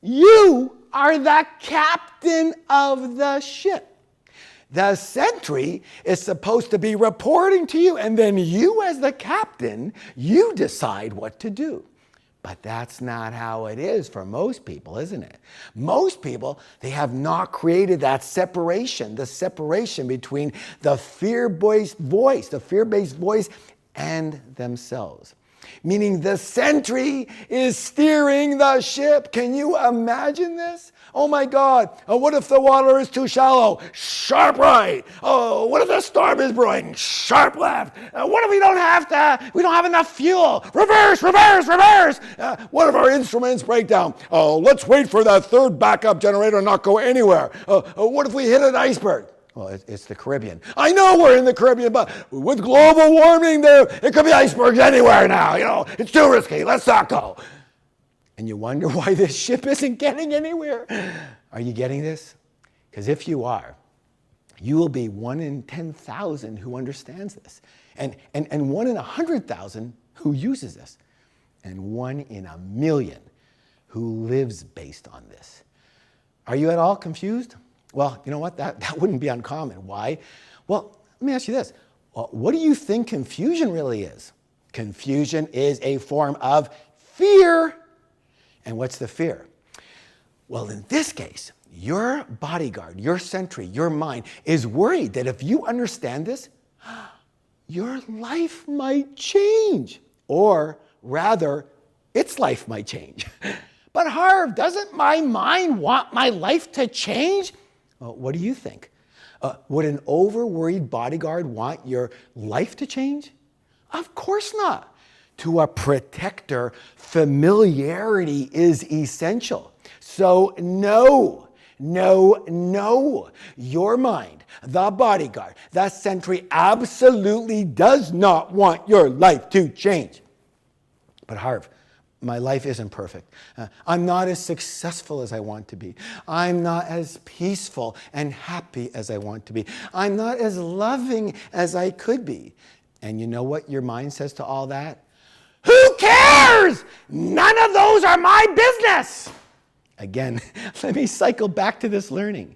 A: You are the captain of the ship. The sentry is supposed to be reporting to you, and then you as the captain, you decide what to do. But that's not how it is for most people, isn't it? Most people, they have not created that separation, the separation between the fear-based voice and themselves. Meaning the sentry is steering the ship. Can you imagine this? Oh my God, what if the water is too shallow? Sharp right. Oh, what if the storm is brewing? Sharp left. What if we don't have enough fuel? Reverse. What if our instruments break down? Oh, let's wait for that third backup generator and not go anywhere. What if we hit an iceberg? Well, it's the Caribbean. I know we're in the Caribbean, but with global warming there, it could be icebergs anywhere now. It's too risky. Let's not go. And you wonder why this ship isn't getting anywhere. Are you getting this? Because if you are, you will be 1 in 10,000 who understands this. And 1 in 100,000 who uses this. And 1 in 1,000,000 who lives based on this. Are you at all confused? Well, you know what? That wouldn't be uncommon. Why? Well, let me ask you this. What do you think confusion really is? Confusion is a form of fear. And what's the fear? Well, in this case, your bodyguard, your sentry, your mind is worried that if you understand this, your life might change. Or rather, its life might change. But Harv, doesn't my mind want my life to change? What do you think? Would an over-worried bodyguard want your life to change? Of course not. To a protector, familiarity is essential. So no. Your mind, the bodyguard, the sentry absolutely does not want your life to change. But Harv, my life isn't perfect. I'm not as successful as I want to be. I'm not as peaceful and happy as I want to be. I'm not as loving as I could be. And you know what your mind says to all that? Who cares? None of those are my business. Again, let me cycle back to this learning.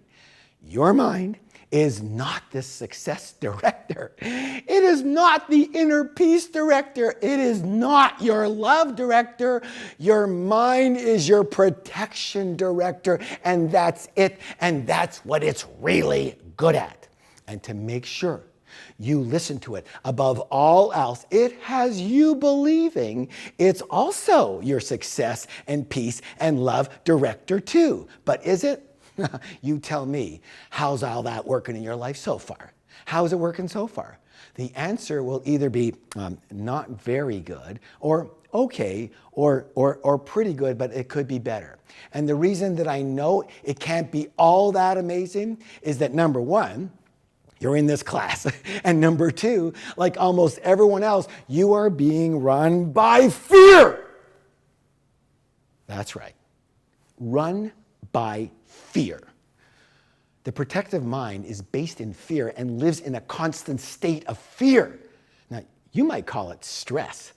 A: Your mind is not the success director. It is not the inner peace director. It is not your love director. Your mind is your protection director, and that's it, and that's what it's really good at. And to make sure you listen to it above all else, it has you believing it's also your success and peace and love director too. But is it? You tell me, how's all that working in your life so far? How is it working so far? The answer will either be not very good, or okay, or pretty good, but it could be better. And the reason that I know it can't be all that amazing is that, number one, you're in this class. And number two, like almost everyone else, you are being run by fear. That's right. Run by fear. The protective mind is based in fear and lives in a constant state of fear. Now, you might call it stress.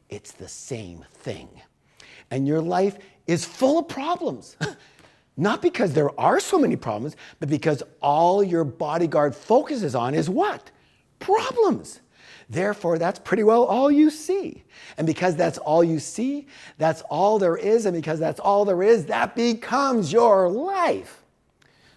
A: It's the same thing. And your life is full of problems. Not because there are so many problems, but because all your bodyguard focuses on is what? Problems. Therefore, that's pretty well all you see. And because that's all you see, that's all there is, and because that's all there is, that becomes your life.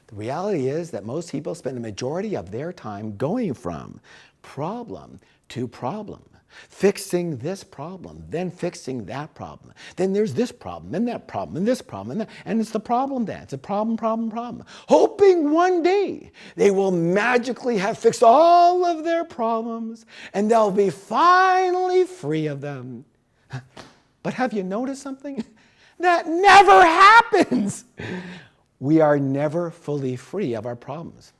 A: The reality is that most people spend the majority of their time going from problem to problem. Fixing this problem, then fixing that problem. Then there's this problem, and that problem, and this problem, and it's the problem dance. It's a problem. Hoping one day they will magically have fixed all of their problems and they'll be finally free of them. But have you noticed something? That never happens. We are never fully free of our problems.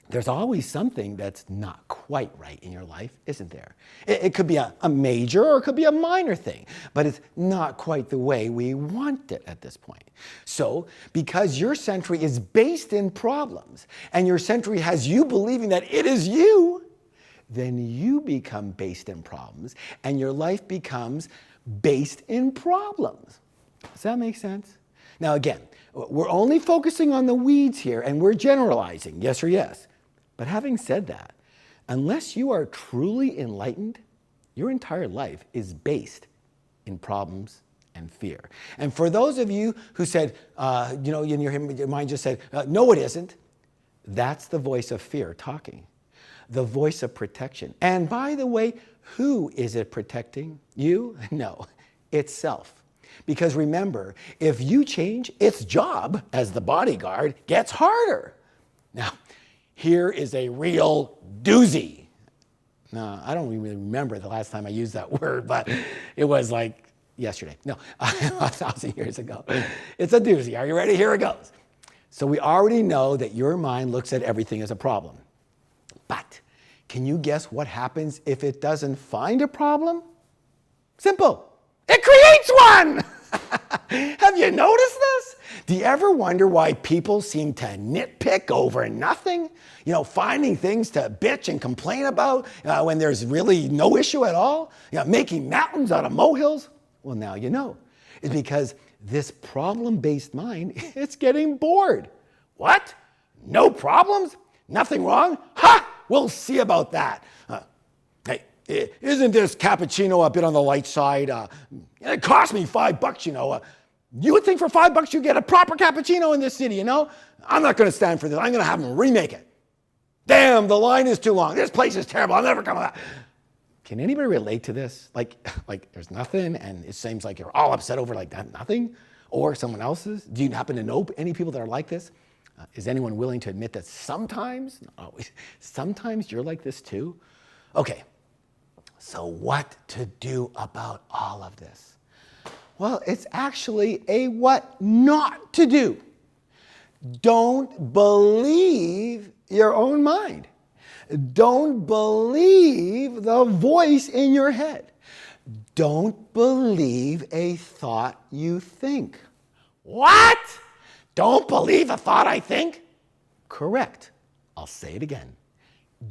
A: there's always something that's not quite right in your life, isn't there? It could be a major or it could be a minor thing, but it's not quite the way we want it at this point. So, because your century is based in problems and your century has you believing that it is you, then you become based in problems and your life becomes based in problems. Does that make sense? Now again, we're only focusing on the weeds here and we're generalizing, yes or yes. But having said that, unless you are truly enlightened, your entire life is based in problems and fear. And for those of you who said, in your mind just said, no, it isn't, that's the voice of fear talking, the voice of protection. And by the way, who is it protecting? You? No, itself. Because remember, if you change, its job as the bodyguard gets harder. Now, here is a real doozy. No, I don't even remember the last time I used that word, but it was like yesterday. No, 1,000 years ago. It's a doozy. Are you ready? Here it goes. So we already know that your mind looks at everything as a problem. But can you guess what happens if it doesn't find a problem? Simple. It creates one! Have you noticed this? Do you ever wonder why people seem to nitpick over nothing? Finding things to bitch and complain about when there's really no issue at all? Making mountains out of molehills? Well, now you know. It's because this problem-based mind, it's getting bored. What? No problems? Nothing wrong? Ha! We'll see about that. Hey, isn't this cappuccino a bit on the light side? It cost me $5, You would think for $5 you get a proper cappuccino in this city, I'm not going to stand for this. I'm going to have them remake it. Damn, the line is too long. This place is terrible. I'll never come back. Can anybody relate to this? Like there's nothing and it seems like you're all upset over like that, nothing? Or someone else's? Do you happen to know any people that are like this? Is anyone willing to admit that sometimes, not always, sometimes you're like this too? Okay, so what to do about all of this? Well, it's actually a what not to do. Don't believe your own mind. Don't believe the voice in your head. Don't believe a thought you think. What? Don't believe a thought I think? Correct. I'll say it again.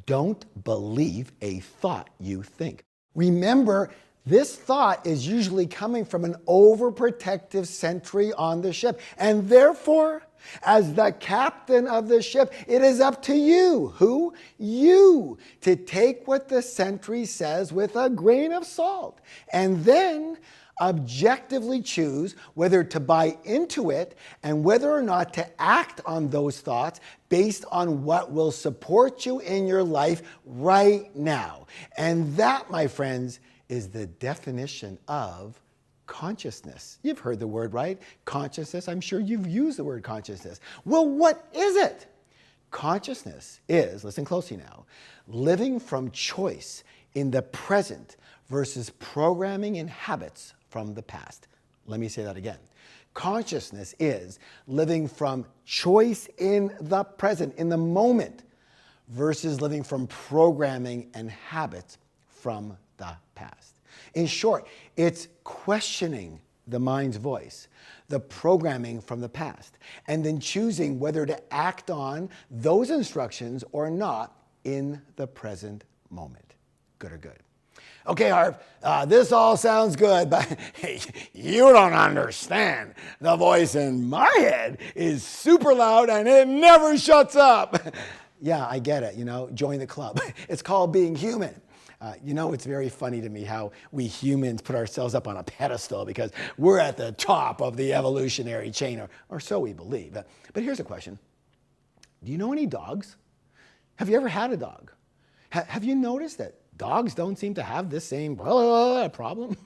A: Don't believe a thought you think. Remember, this thought is usually coming from an overprotective sentry on the ship. And therefore, as the captain of the ship, it is up to you, who? You, to take what the sentry says with a grain of salt. And then objectively choose whether to buy into it and whether or not to act on those thoughts based on what will support you in your life right now. And that, my friends, is the definition of consciousness. You've heard the word, right? Consciousness. I'm sure you've used the word consciousness. Well, what is it? Consciousness is, listen closely now, living from choice in the present versus programming and habits from the past. Let me say that again. Consciousness is living from choice in the present, in the moment, versus living from programming and habits from the past. In short, it's questioning the mind's voice, the programming from the past, and then choosing whether to act on those instructions or not in the present moment. Good or good? Okay, Harv, this all sounds good, but hey, you don't understand. The voice in my head is super loud and it never shuts up. Yeah, I get it, join the club. It's called being human. It's very funny to me how we humans put ourselves up on a pedestal because we're at the top of the evolutionary chain, or so we believe. But here's a question. Do you know any dogs? Have you ever had a dog? Have you noticed that dogs don't seem to have this same problem?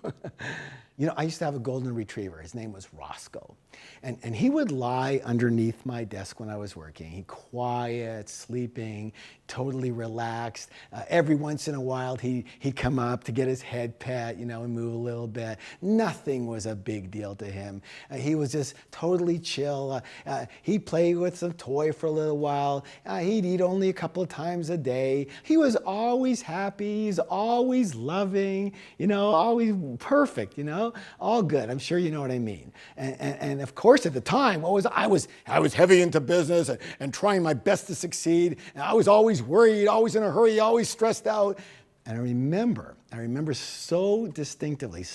A: You know, I used to have a golden retriever. His name was Roscoe. And he would lie underneath my desk when I was working. He quiet, sleeping, totally relaxed. Every once in a while, he'd come up to get his head pet, you know, and move a little bit. Nothing was a big deal to him. He was just totally chill. He'd play with some toy for a little while. He'd eat only a couple of times a day. He was always happy. He's always loving, you know, always perfect, you know, all good. I'm sure you know what I mean. And of course, at the time, I was heavy into business and trying my best to succeed. And I was always worried, always in a hurry, always stressed out. And I remember so distinctively,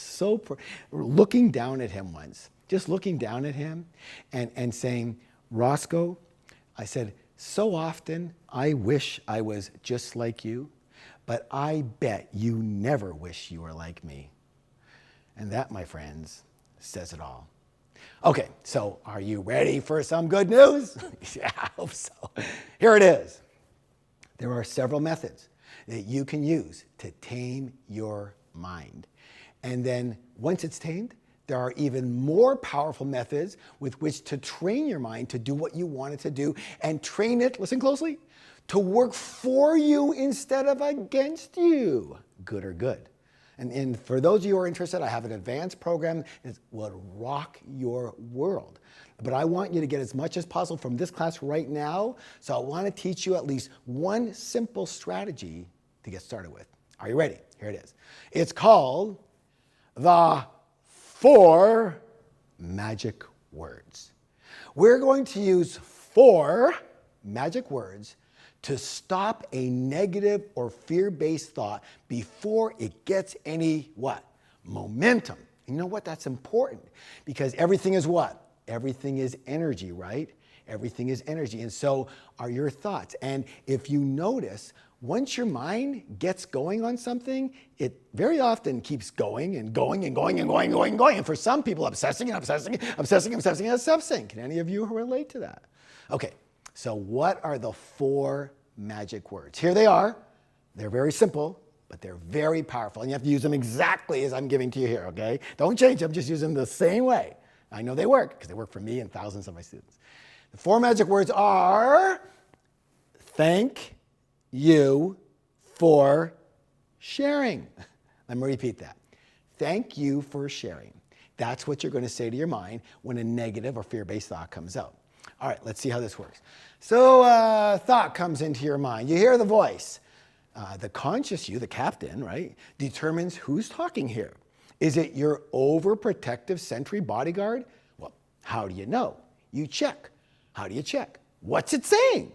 A: looking down at him once, just looking down at him and saying, Roscoe, I said, so often I wish I was just like you, but I bet you never wish you were like me. And that, my friends, says it all. Okay, so are you ready for some good news? Yeah, I hope so. Here it is. There are several methods that you can use to tame your mind. And then once it's tamed, there are even more powerful methods with which to train your mind to do what you want it to do and train it, listen closely, to work for you instead of against you. Good or good. And for those of you who are interested, I have an advanced program that will rock your world. But I want you to get as much as possible from this class right now. So I want to teach you at least one simple strategy to get started with. Are you ready? Here it is. It's called the 4 magic words. We're going to use 4 magic words to stop a negative or fear-based thought before it gets any what? Momentum. You know what? That's important because everything is what? Everything is energy, right? Everything is energy. And so are your thoughts. And if you notice, once your mind gets going on something, it very often keeps going and going and going and going and going and going. And for some people, obsessing and obsessing, obsessing, obsessing, and obsessing. Can any of you relate to that? Okay. So what are the 4 magic words? Here they are. They're very simple, but they're very powerful. And you have to use them exactly as I'm giving to you here, okay? Don't change them, just use them the same way. I know they work because they work for me and thousands of my students. The 4 magic words are thank you for sharing. Let me repeat that. Thank you for sharing. That's what you're going to say to your mind when a negative or fear-based thought comes out. All right, let's see how this works. So thought comes into your mind. You hear the voice. The conscious you, the captain, right, determines who's talking here. Is it your overprotective sentry bodyguard? Well, how do you know? You check. How do you check? What's it saying?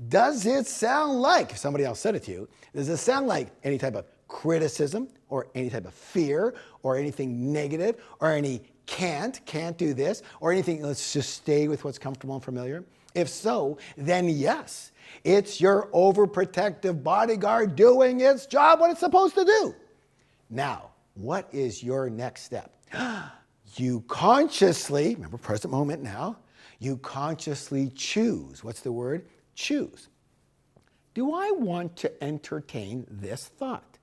A: Does it sound like, if somebody else said it to you, does it sound like any type of criticism or any type of fear or anything negative or any can't do this, or anything, let's just stay with what's comfortable and familiar? If so, then yes, it's your overprotective bodyguard doing its job, what it's supposed to do. Now, what is your next step? You consciously, remember present moment now, you consciously choose. What's the word? Choose. Do I want to entertain this thought?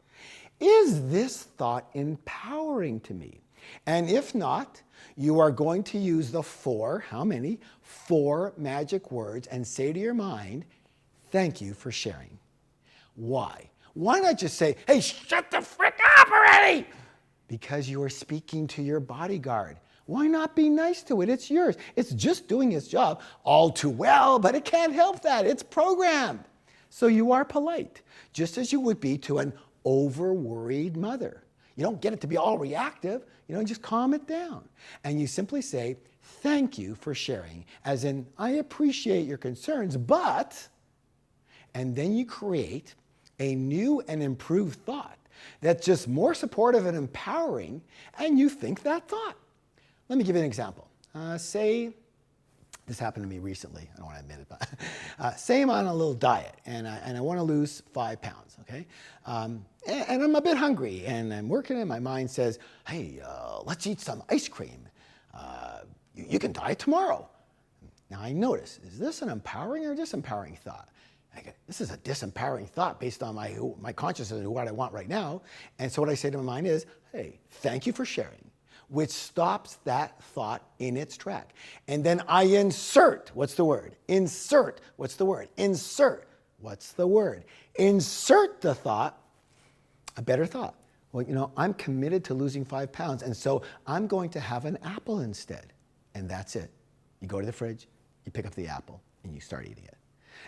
A: Is this thought empowering to me? And if not, you are going to use the 4, how many? 4 magic words and say to your mind, thank you for sharing. Why? Why not just say, hey, shut the frick up already? Because you are speaking to your bodyguard. Why not be nice to it? It's yours. It's just doing its job all too well, but it can't help that. It's programmed. So you are polite, just as you would be to an over-worried mother. You don't get it to be all reactive. You know, just calm it down. And you simply say, thank you for sharing, as in, I appreciate your concerns, but, and then you create a new and improved thought that's just more supportive and empowering, and you think that thought. Let me give you an example. Say, this happened to me recently. I don't want to admit it, but say I'm on a little diet and I want to lose 5 pounds, okay? And I'm a bit hungry and I'm working and my mind says, hey, let's eat some ice cream. You can diet tomorrow. Now I notice, is this an empowering or disempowering thought? This is a disempowering thought based on my consciousness and what I want right now. And so what I say to my mind is, hey, thank you for sharing. which stops that thought in its track. And then I insert, what's the word? Insert, what's the word? Insert, what's the word? Insert the thought, a better thought. Well, I'm committed to losing 5 pounds, and so I'm going to have an apple instead. And that's it. You go to the fridge, you pick up the apple, and you start eating it.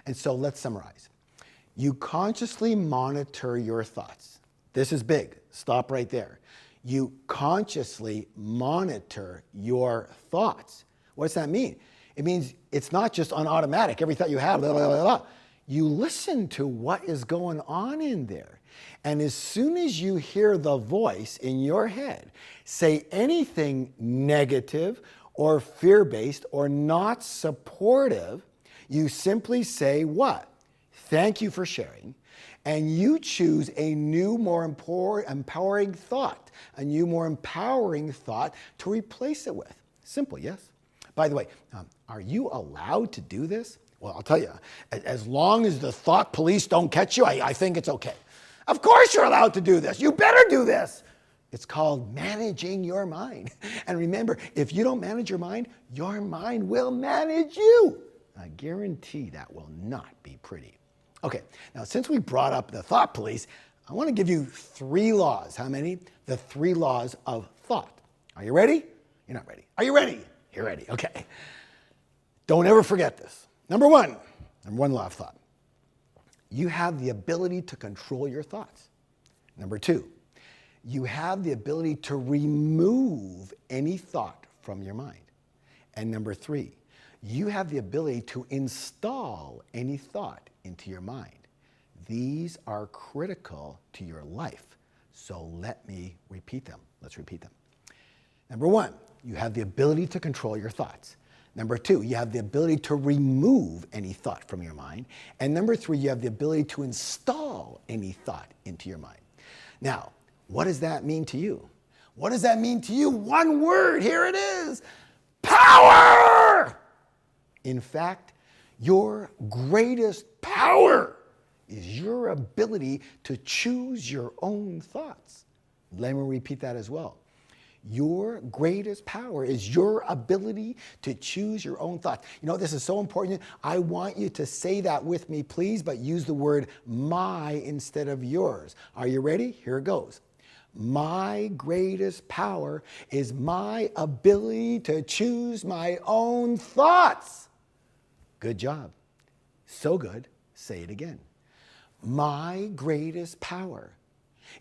A: And so let's summarize. You consciously monitor your thoughts. This is big. Stop right there. You consciously monitor your thoughts. What does that mean? It means it's not just on automatic, every thought you have, blah, blah, blah, blah. You listen to what is going on in there. And as soon as you hear the voice in your head say anything negative or fear-based or not supportive, you simply say what? Thank you for sharing. And you choose a new, more empowering thought, a new, more empowering thought to replace it with. Simple, yes? By the way, are you allowed to do this? Well, I'll tell you, as long as the thought police don't catch you, I think it's okay. Of course you're allowed to do this. You better do this. It's called managing your mind. And remember, if you don't manage your mind will manage you. I guarantee that will not be pretty. Okay, now since we brought up the thought police, I want to give you 3 laws. How many? The 3 laws of thought. Are you ready? You're not ready. Are you ready? You're ready. Okay. Don't ever forget this. Number one law of thought. You have the ability to control your thoughts. Number 2, you have the ability to remove any thought from your mind. And number 3, you have the ability to install any thought into your mind. These are critical to your life. So let me repeat them. Let's repeat them. Number 1, you have the ability to control your thoughts. Number 2, you have the ability to remove any thought from your mind. And number 3, you have the ability to install any thought into your mind. Now, what does that mean to you? What does that mean to you? One word, here it is. Power! In fact, your greatest power is your ability to choose your own thoughts. Let me repeat that as well. Your greatest power is your ability to choose your own thoughts. This is so important. I want you to say that with me, please, but use the word my instead of yours. Are you ready? Here it goes. My greatest power is my ability to choose my own thoughts. Good job. So good. Say it again. My greatest power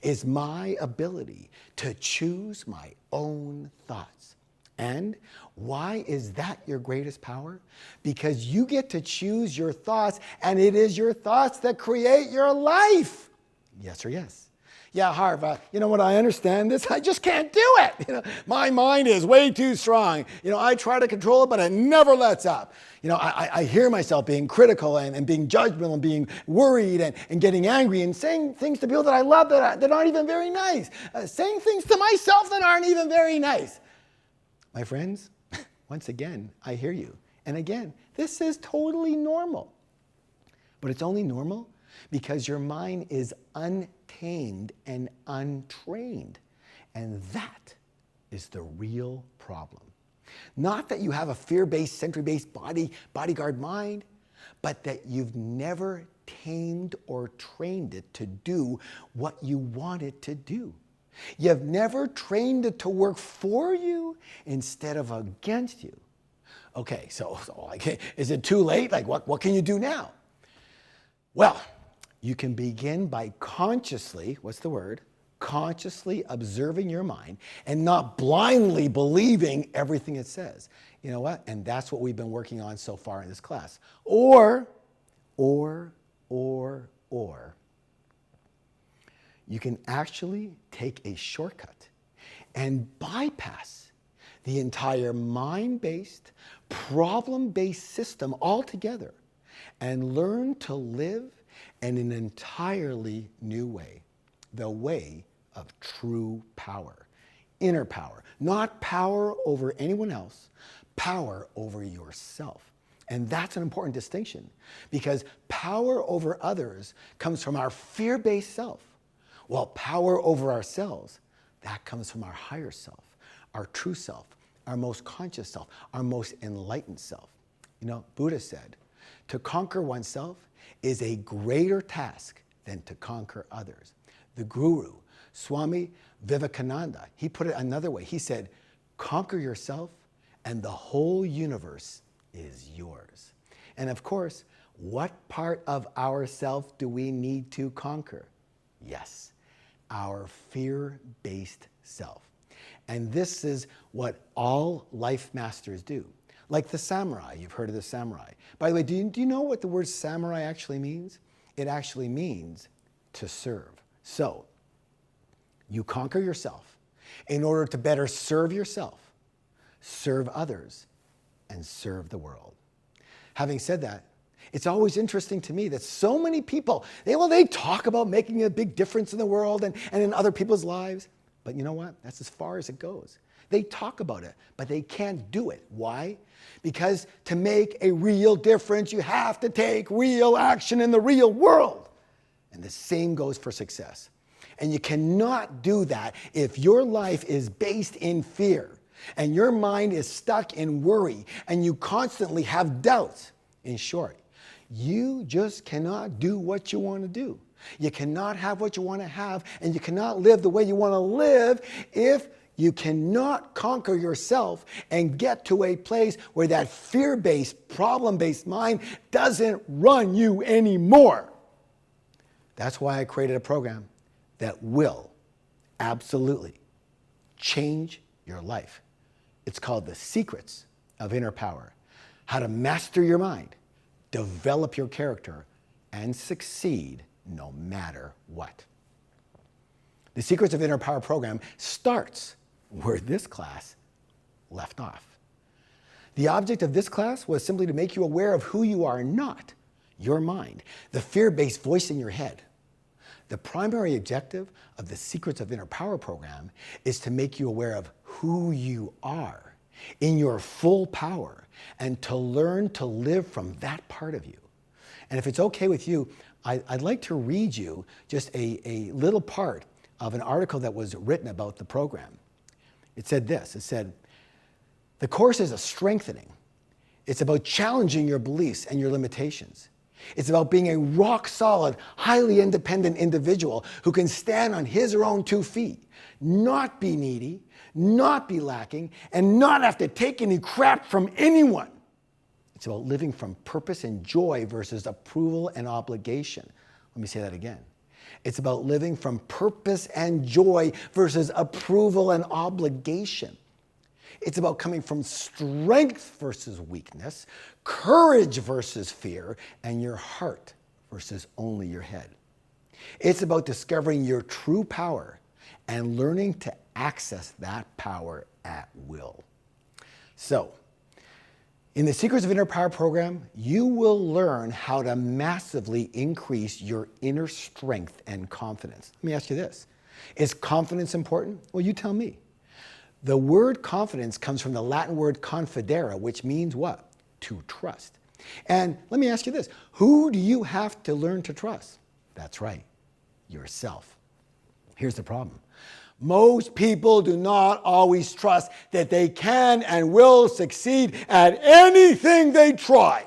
A: is my ability to choose my own thoughts. And why is that your greatest power? Because you get to choose your thoughts, and it is your thoughts that create your life. Yes or yes? Yeah, Harv, you know what, I understand this. I just can't do it. My mind is way too strong. I try to control it, but it never lets up. I hear myself being critical and being judgmental and being worried and getting angry and saying things to people that I love that aren't even very nice. Saying things to myself that aren't even very nice. My friends, once again, I hear you. And again, this is totally normal. But it's only normal because your mind is untamed and untrained. And that is the real problem. Not that you have a fear-based, sensory-based bodyguard mind, but that you've never tamed or trained it to do what you want it to do. You've never trained it to work for you instead of against you. Okay, so is it too late? What can you do now? Well, you can begin by consciously, what's the word? Consciously observing your mind and not blindly believing everything it says. You know what? And that's what we've been working on so far in this class. Or, you can actually take a shortcut and bypass the entire mind-based, problem-based system altogether and learn to live in an entirely new way, the way of true power, inner power, not power over anyone else, power over yourself. And that's an important distinction because power over others comes from our fear-based self, while power over ourselves, that comes from our higher self, our true self, our most conscious self, our most enlightened self. You know, Buddha said, to conquer oneself is a greater task than to conquer others. The Guru, Swami Vivekananda, he put it another way. He said, conquer yourself and the whole universe is yours. And of course, what part of ourself do we need to conquer? Yes, our fear-based self. And this is what all life masters do. Like the samurai, you've heard of the samurai. By the way, do you know what the word samurai actually means? It actually means to serve. So, you conquer yourself in order to better serve yourself, serve others, and serve the world. Having said that, it's always interesting to me that so many people, they talk about making a big difference in the world and in other people's lives. But you know what? That's as far as it goes. They talk about it, but they can't do it. Why? Because to make a real difference, you have to take real action in the real world. And the same goes for success. And you cannot do that if your life is based in fear and your mind is stuck in worry and you constantly have doubts. In short, you just cannot do what you want to do. You cannot have what you want to have, and you cannot live the way you want to live if you cannot conquer yourself and get to a place where that fear-based, problem-based mind doesn't run you anymore. That's why I created a program that will absolutely change your life. It's called The Secrets of Inner Power. How to master your mind, develop your character, and succeed no matter what. The Secrets of Inner Power program starts where this class left off. The object of this class was simply to make you aware of who you are not, your mind, the fear-based voice in your head. The primary objective of the Secrets of Inner Power program is to make you aware of who you are in your full power and to learn to live from that part of you. And if it's okay with you, I'd like to read you just a little part of an article that was written about the program. It said this, it said, the course is a strengthening. It's about challenging your beliefs and your limitations. It's about being a rock-solid, highly independent individual who can stand on his or own 2 feet, not be needy, not be lacking, and not have to take any crap from anyone. It's about living from purpose and joy versus approval and obligation. Let me say that again. It's about living from purpose and joy versus approval and obligation. It's about coming from strength versus weakness, courage versus fear, and your heart versus only your head. It's about discovering your true power and learning to access that power at will. So, in the Secrets of Inner Power program, you will learn how to massively increase your inner strength and confidence. Let me ask you this. Is confidence important? Well, you tell me. The word confidence comes from the Latin word confidere, which means what? To trust. And let me ask you this. Who do you have to learn to trust? That's right, yourself. Here's the problem. Most people do not always trust that they can and will succeed at anything they try.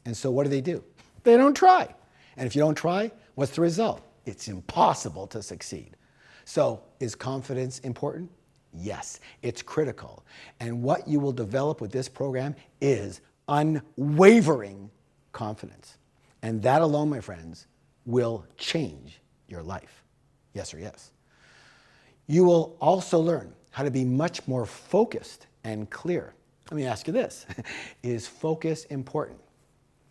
A: And so what do? They don't try. And if you don't try, what's the result? It's impossible to succeed. So is confidence important? Yes, it's critical. And what you will develop with this program is unwavering confidence. And that alone, my friends, will change your life. Yes or yes. You will also learn how to be much more focused and clear. Let me ask you this. Is focus important?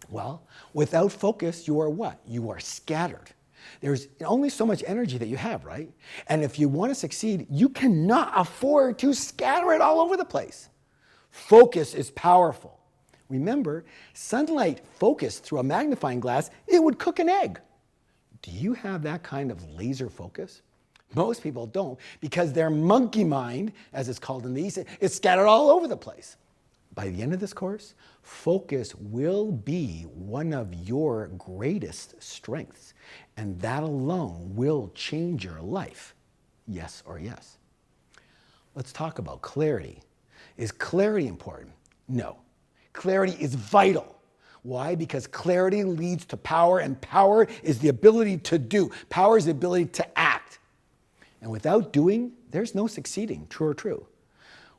A: Well, without focus, you are what? You are scattered. There's only so much energy that you have, right? And if you want to succeed, you cannot afford to scatter it all over the place. Focus is powerful. Remember, sunlight focused through a magnifying glass, it would cook an egg. Do you have that kind of laser focus? Most people don't, because their monkey mind, as it's called in the East, is scattered all over the place. By the end of this course, focus will be one of your greatest strengths, and that alone will change your life. Yes or yes. Let's talk about clarity. Is clarity important? No. Clarity is vital. Why? Because clarity leads to power, and power is the ability to do. Power is the ability to act. And without doing, there's no succeeding, true or true.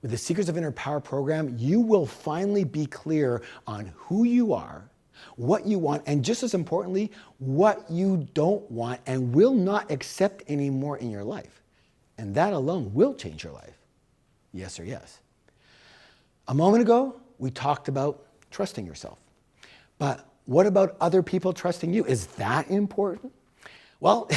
A: With the Secrets of Inner Power program, you will finally be clear on who you are, what you want, and just as importantly, what you don't want and will not accept anymore in your life. And that alone will change your life. Yes or yes. A moment ago, we talked about trusting yourself. But what about other people trusting you? Is that important? Well,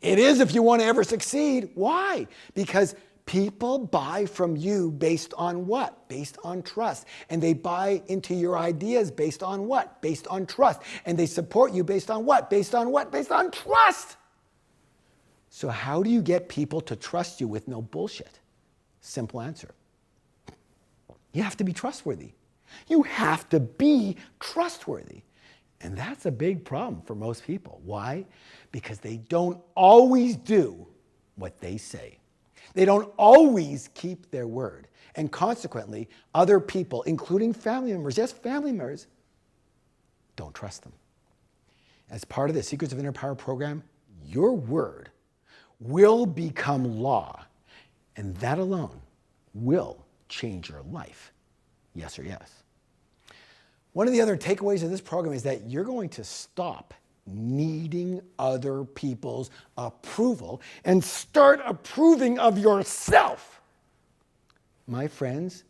A: it is if you want to ever succeed. Why? Because people buy from you based on what? Based on trust. And they buy into your ideas based on what? Based on trust. And they support you based on what? Based on what? Based on trust. So how do you get people to trust you with no bullshit? Simple answer. You have to be trustworthy. You have to be trustworthy. And that's a big problem for most people. Why? Because they don't always do what they say. They don't always keep their word. And consequently, other people, including family members, yes, family members, don't trust them. As part of the Secrets of Inner Power program, your word will become law. And that alone will change your life. Yes or yes. One of the other takeaways of this program is that you're going to stop needing other people's approval and start approving of yourself. My friends,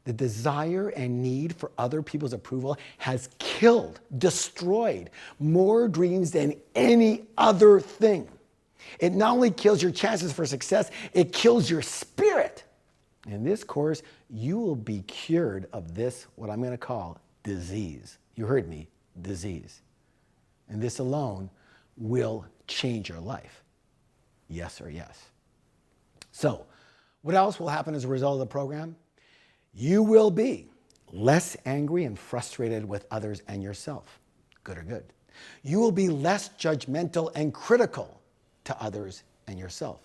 A: the desire and need for other people's approval has killed, destroyed more dreams than any other thing. It not only kills your chances for success, it kills your spirit. In this course, you will be cured of this, what I'm going to call disease. You heard me, disease. And this alone will change your life. Yes or yes. So, what else will happen as a result of the program? You will be less angry and frustrated with others and yourself. Good or good. You will be less judgmental and critical to others and yourself.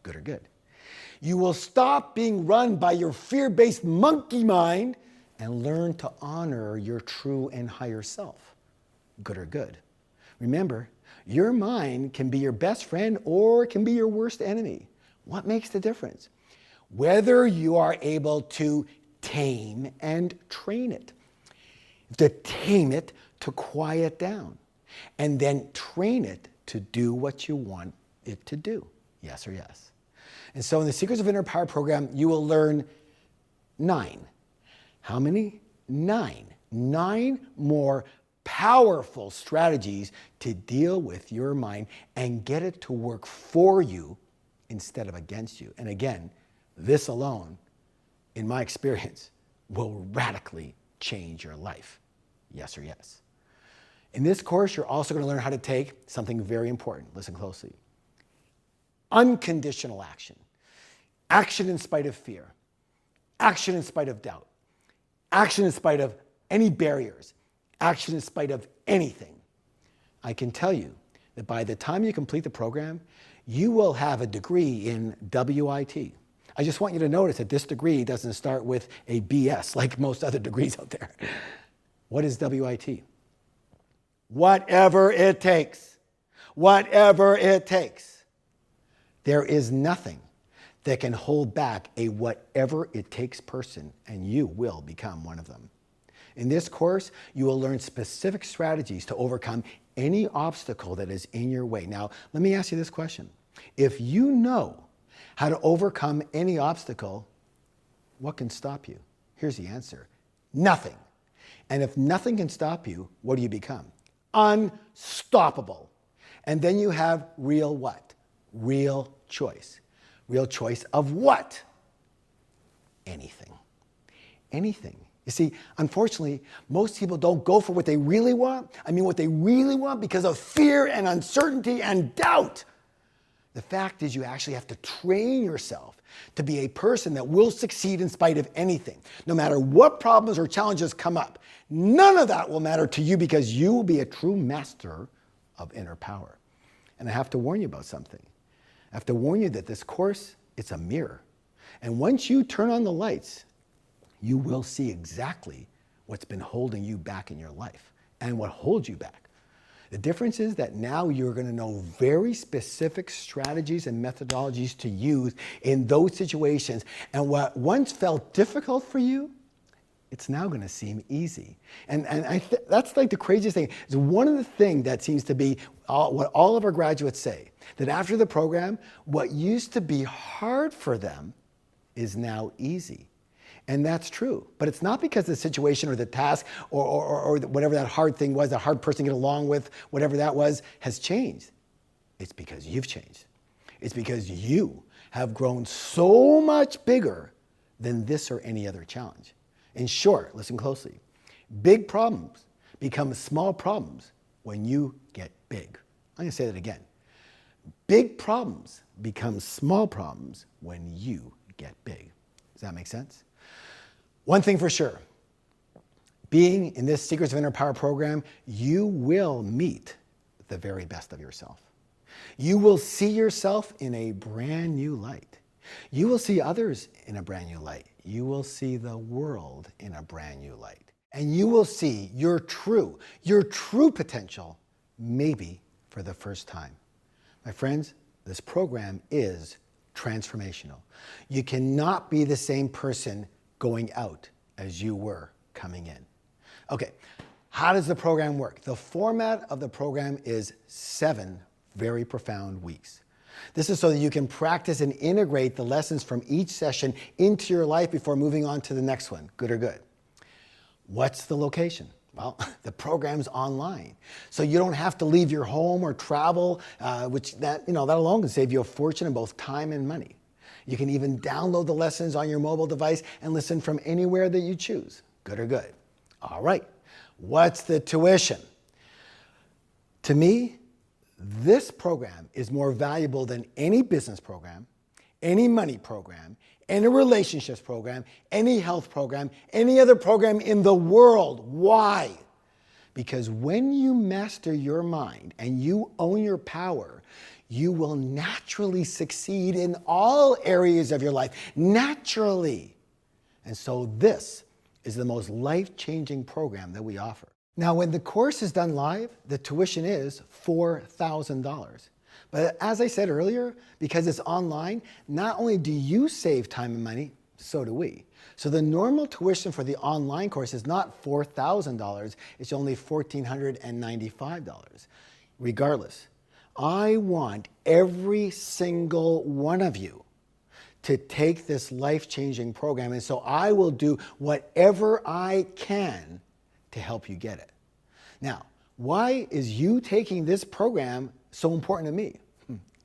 A: Good or good. You will stop being run by your fear-based monkey mind and learn to honor your true and higher self. Good or good. Remember, your mind can be your best friend or it can be your worst enemy. What makes the difference? Whether you are able to tame and train it. To tame it, to quiet down, and then train it to do what you want it to do. Yes or yes. And so in the Secrets of Inner Power program, you will learn 9. How many? 9. 9 more powerful strategies to deal with your mind and get it to work for you instead of against you. And again, this alone, in my experience, will radically change your life. Yes or yes. In this course, you're also going to learn how to take something very important. Listen closely. Unconditional action. Action in spite of fear. Action in spite of doubt. Action in spite of any barriers. Action in spite of anything. I can tell you that by the time you complete the program, you will have a degree in WIT. I just want you to notice that this degree doesn't start with a BS like most other degrees out there. What is WIT? Whatever it takes. Whatever it takes. There is nothing that can hold back a whatever it takes person, and you will become one of them. In this course, you will learn specific strategies to overcome any obstacle that is in your way. Now, let me ask you this question. If you know how to overcome any obstacle, what can stop you? Here's the answer. Nothing. And if nothing can stop you, what do you become? Unstoppable. And then you have real what? Real choice. Real choice of what? Anything. Anything. You see, unfortunately, most people don't go for what they really want. I mean, what they really want because of fear and uncertainty and doubt. The fact is you actually have to train yourself to be a person that will succeed in spite of anything. No matter what problems or challenges come up, none of that will matter to you because you will be a true master of inner power. And I have to warn you about something. I have to warn you that this course, it's a mirror. And once you turn on the lights, you will see exactly what's been holding you back in your life and what holds you back. The difference is that now you're going to know very specific strategies and methodologies to use in those situations. And what once felt difficult for you, it's now going to seem easy. And that's like the craziest thing. It's one of the things that seems to be what all of our graduates say, that after the program, what used to be hard for them is now easy. And that's true. But it's not because the situation or the task or whatever that hard thing was, the hard person to get along with, whatever that was, has changed. It's because you've changed. It's because you have grown so much bigger than this or any other challenge. In short, listen closely. Big problems become small problems when you get big. I'm going to say that again. Big problems become small problems when you get big. Does that make sense? One thing for sure, being in this Secrets of Inner Power program, you will meet the very best of yourself. You will see yourself in a brand new light. You will see others in a brand new light. You will see the world in a brand new light. And you will see your true potential, maybe for the first time. My friends, this program is transformational. You cannot be the same person going out as you were coming in. Okay, how does the program work? The format of the program is 7 very profound weeks. This is so that you can practice and integrate the lessons from each session into your life before moving on to the next one, good or good. What's the location? Well, the program's online. So you don't have to leave your home or travel, that alone can save you a fortune in both time and money. You can even download the lessons on your mobile device and listen from anywhere that you choose, good or good. All right, what's the tuition? To me, this program is more valuable than any business program, any money program, any relationships program, any health program, any other program in the world. Why? Because when you master your mind and you own your power, you will naturally succeed in all areas of your life, naturally. And so this is the most life-changing program that we offer. Now, when the course is done live, the tuition is $4,000. But as I said earlier, because it's online, not only do you save time and money, so do we. So the normal tuition for the online course is not $4,000, it's only $1,495. Regardless, I want every single one of you to take this life-changing program, and so I will do whatever I can to help you get it. Now, why is you taking this program so important to me?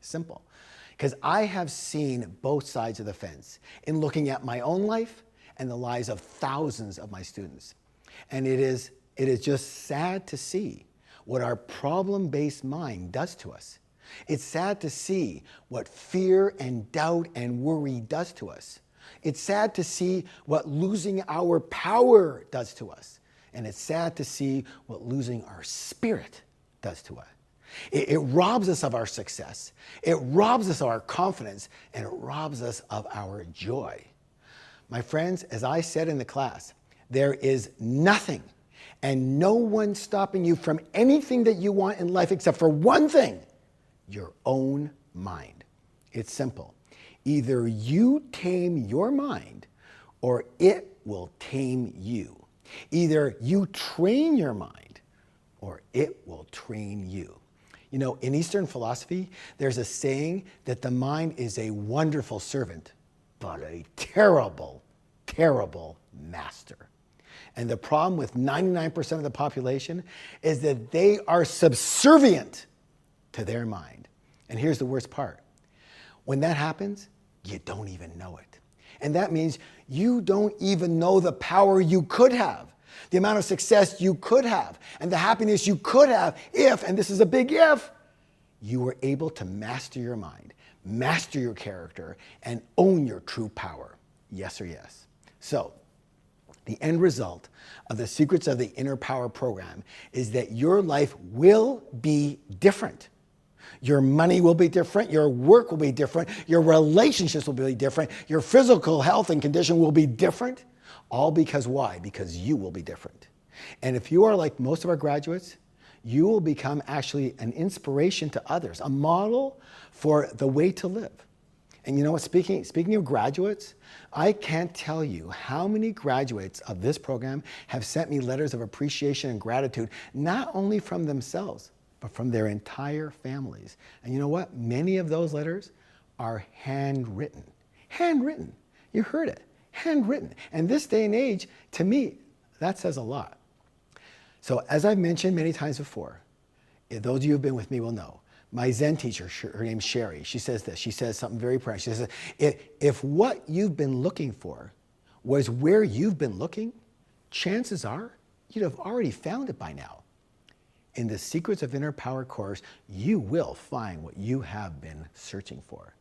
A: Simple. Because I have seen both sides of the fence in looking at my own life and the lives of thousands of my students. And it is just sad to see what our problem-based mind does to us. It's sad to see what fear and doubt and worry does to us. It's sad to see what losing our power does to us. And it's sad to see what losing our spirit does to us. It robs us of our success. It robs us of our confidence, and it robs us of our joy. My friends, as I said in the class, there is nothing and no one stopping you from anything that you want in life except for one thing, your own mind. It's simple. Either you tame your mind or it will tame you. Either you train your mind or it will train you. You know, in Eastern philosophy, there's a saying that the mind is a wonderful servant, but a terrible, terrible master. And the problem with 99% of the population is that they are subservient to their mind. And here's the worst part. When that happens, you don't even know it. And that means you don't even know the power you could have, the amount of success you could have, and the happiness you could have if, and this is a big if, you were able to master your mind, master your character, and own your true power. Yes or yes? So, the end result of the Secrets of the Inner Power program is that your life will be different. Your money will be different. Your work will be different. Your relationships will be different. Your physical health and condition will be different. All because why? Because you will be different. And if you are like most of our graduates, you will become actually an inspiration to others, a model for the way to live. And you know what, speaking of graduates, I can't tell you how many graduates of this program have sent me letters of appreciation and gratitude, not only from themselves, but from their entire families. And you know what? Many of those letters are handwritten. Handwritten. You heard it. Handwritten. And this day and age, to me, that says a lot. So as I've mentioned many times before, those of you who've been with me will know, my Zen teacher, her name's Sherry, she says this. She says something very precious. She says, if what you've been looking for was where you've been looking, chances are you'd have already found it by now. In the Secrets of Inner Power course, you will find what you have been searching for.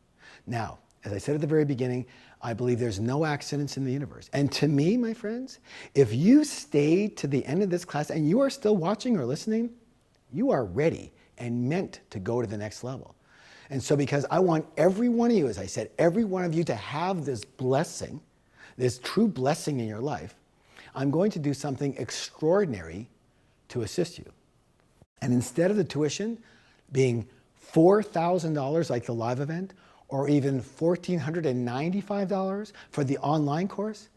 A: Now, as I said at the very beginning, I believe there's no accidents in the universe. And to me, my friends, if you stayed to the end of this class and you are still watching or listening, you are ready and meant to go to the next level. And so because I want every one of you, as I said, every one of you to have this blessing, this true blessing in your life, I'm going to do something extraordinary to assist you. And instead of the tuition being $4,000 like the live event, or even $1,495 for the online course,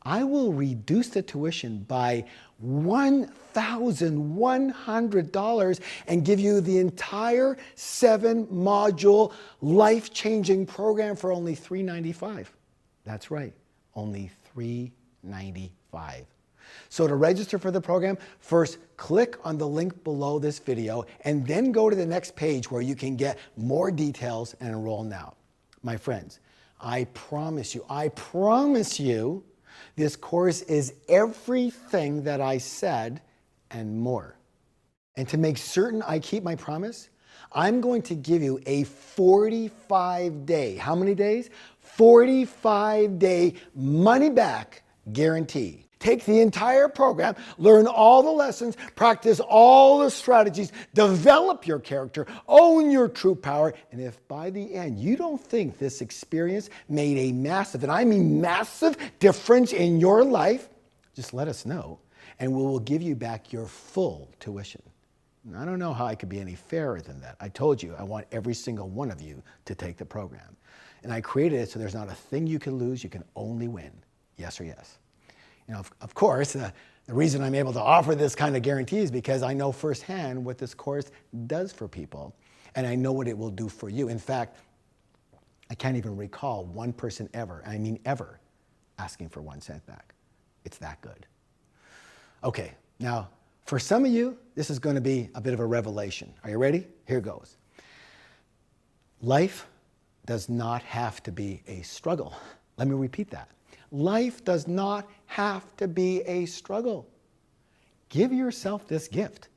A: I will reduce the tuition by $1,100 and give you the entire 7-module life-changing program for only $395. That's right, only $395. So to register for the program, first click on the link below this video and then go to the next page where you can get more details and enroll now. My friends, I promise you, this course is everything that I said and more. And to make certain I keep my promise, I'm going to give you a 45-day, how many days? 45-day money-back guarantee. Take the entire program, learn all the lessons, practice all the strategies, develop your character, own your true power, and if by the end you don't think this experience made a massive, and I mean massive, difference in your life, just let us know, and we will give you back your full tuition. And I don't know how I could be any fairer than that. I told you I want every single one of you to take the program. And I created it so there's not a thing you can lose, you can only win. Yes or yes. You know, of course, the reason I'm able to offer this kind of guarantee is because I know firsthand what this course does for people, and I know what it will do for you. In fact, I can't even recall one person ever, I mean ever, asking for 1 cent back. It's that good. Okay, now, for some of you, this is going to be a bit of a revelation. Are you ready? Here goes. Life does not have to be a struggle. Let me repeat that. Life does not have to be a struggle. Give yourself this gift.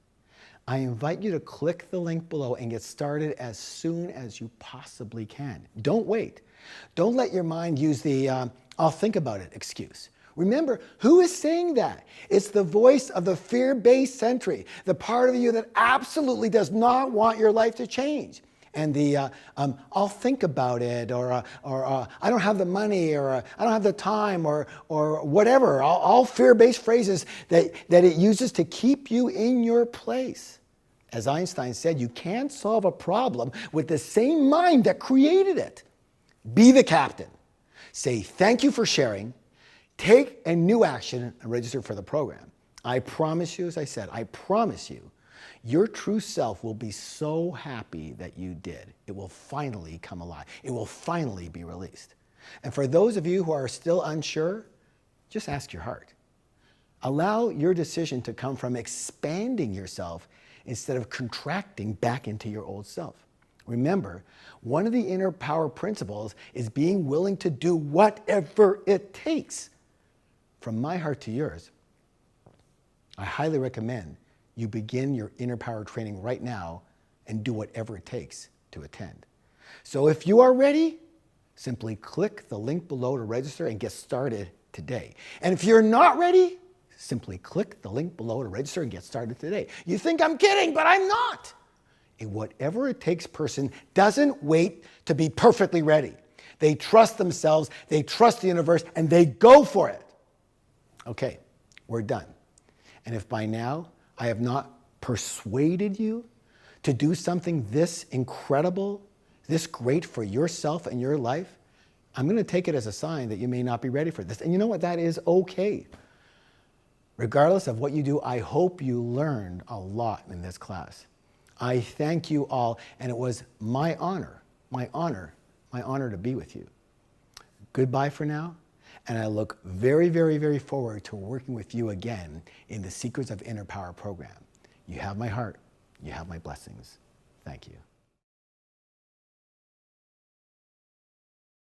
A: I invite you to click the link below and get started as soon as you possibly can. Don't wait. Don't let your mind use the I'll think about it excuse. Remember, who is saying that? It's the voice of the fear-based sentry, the part of you that absolutely does not want your life to change. And the I'll think about it, or I don't have the money, or I don't have the time, or whatever, all fear-based phrases that it uses to keep you in your place. As Einstein said, you can't solve a problem with the same mind that created it. Be the captain. Say thank you for sharing, take a new action, and register for the program. I promise you, as I said, I promise you, your true self will be so happy that you did. It will finally come alive. It will finally be released. And for those of you who are still unsure, just ask your heart. Allow your decision to come from expanding yourself instead of contracting back into your old self. Remember, one of the inner power principles is being willing to do whatever it takes. From my heart to yours, I highly recommend you begin your inner power training right now and do whatever it takes to attend. So if you are ready, simply click the link below to register and get started today. And if you're not ready, simply click the link below to register and get started today. You think I'm kidding, but I'm not. A whatever it takes person doesn't wait to be perfectly ready. They trust themselves, they trust the universe, and they go for it. Okay, we're done. And if by now I have not persuaded you to do something this incredible, this great for yourself and your life, I'm going to take it as a sign that you may not be ready for this. And you know what? That is okay. Regardless of what you do, I hope you learned a lot in this class. I thank you all, and it was my honor to be with you. Goodbye for now, and I look very, very, very forward to working with you again in the Secrets of Inner Power program. You have my heart. You have my blessings. Thank you.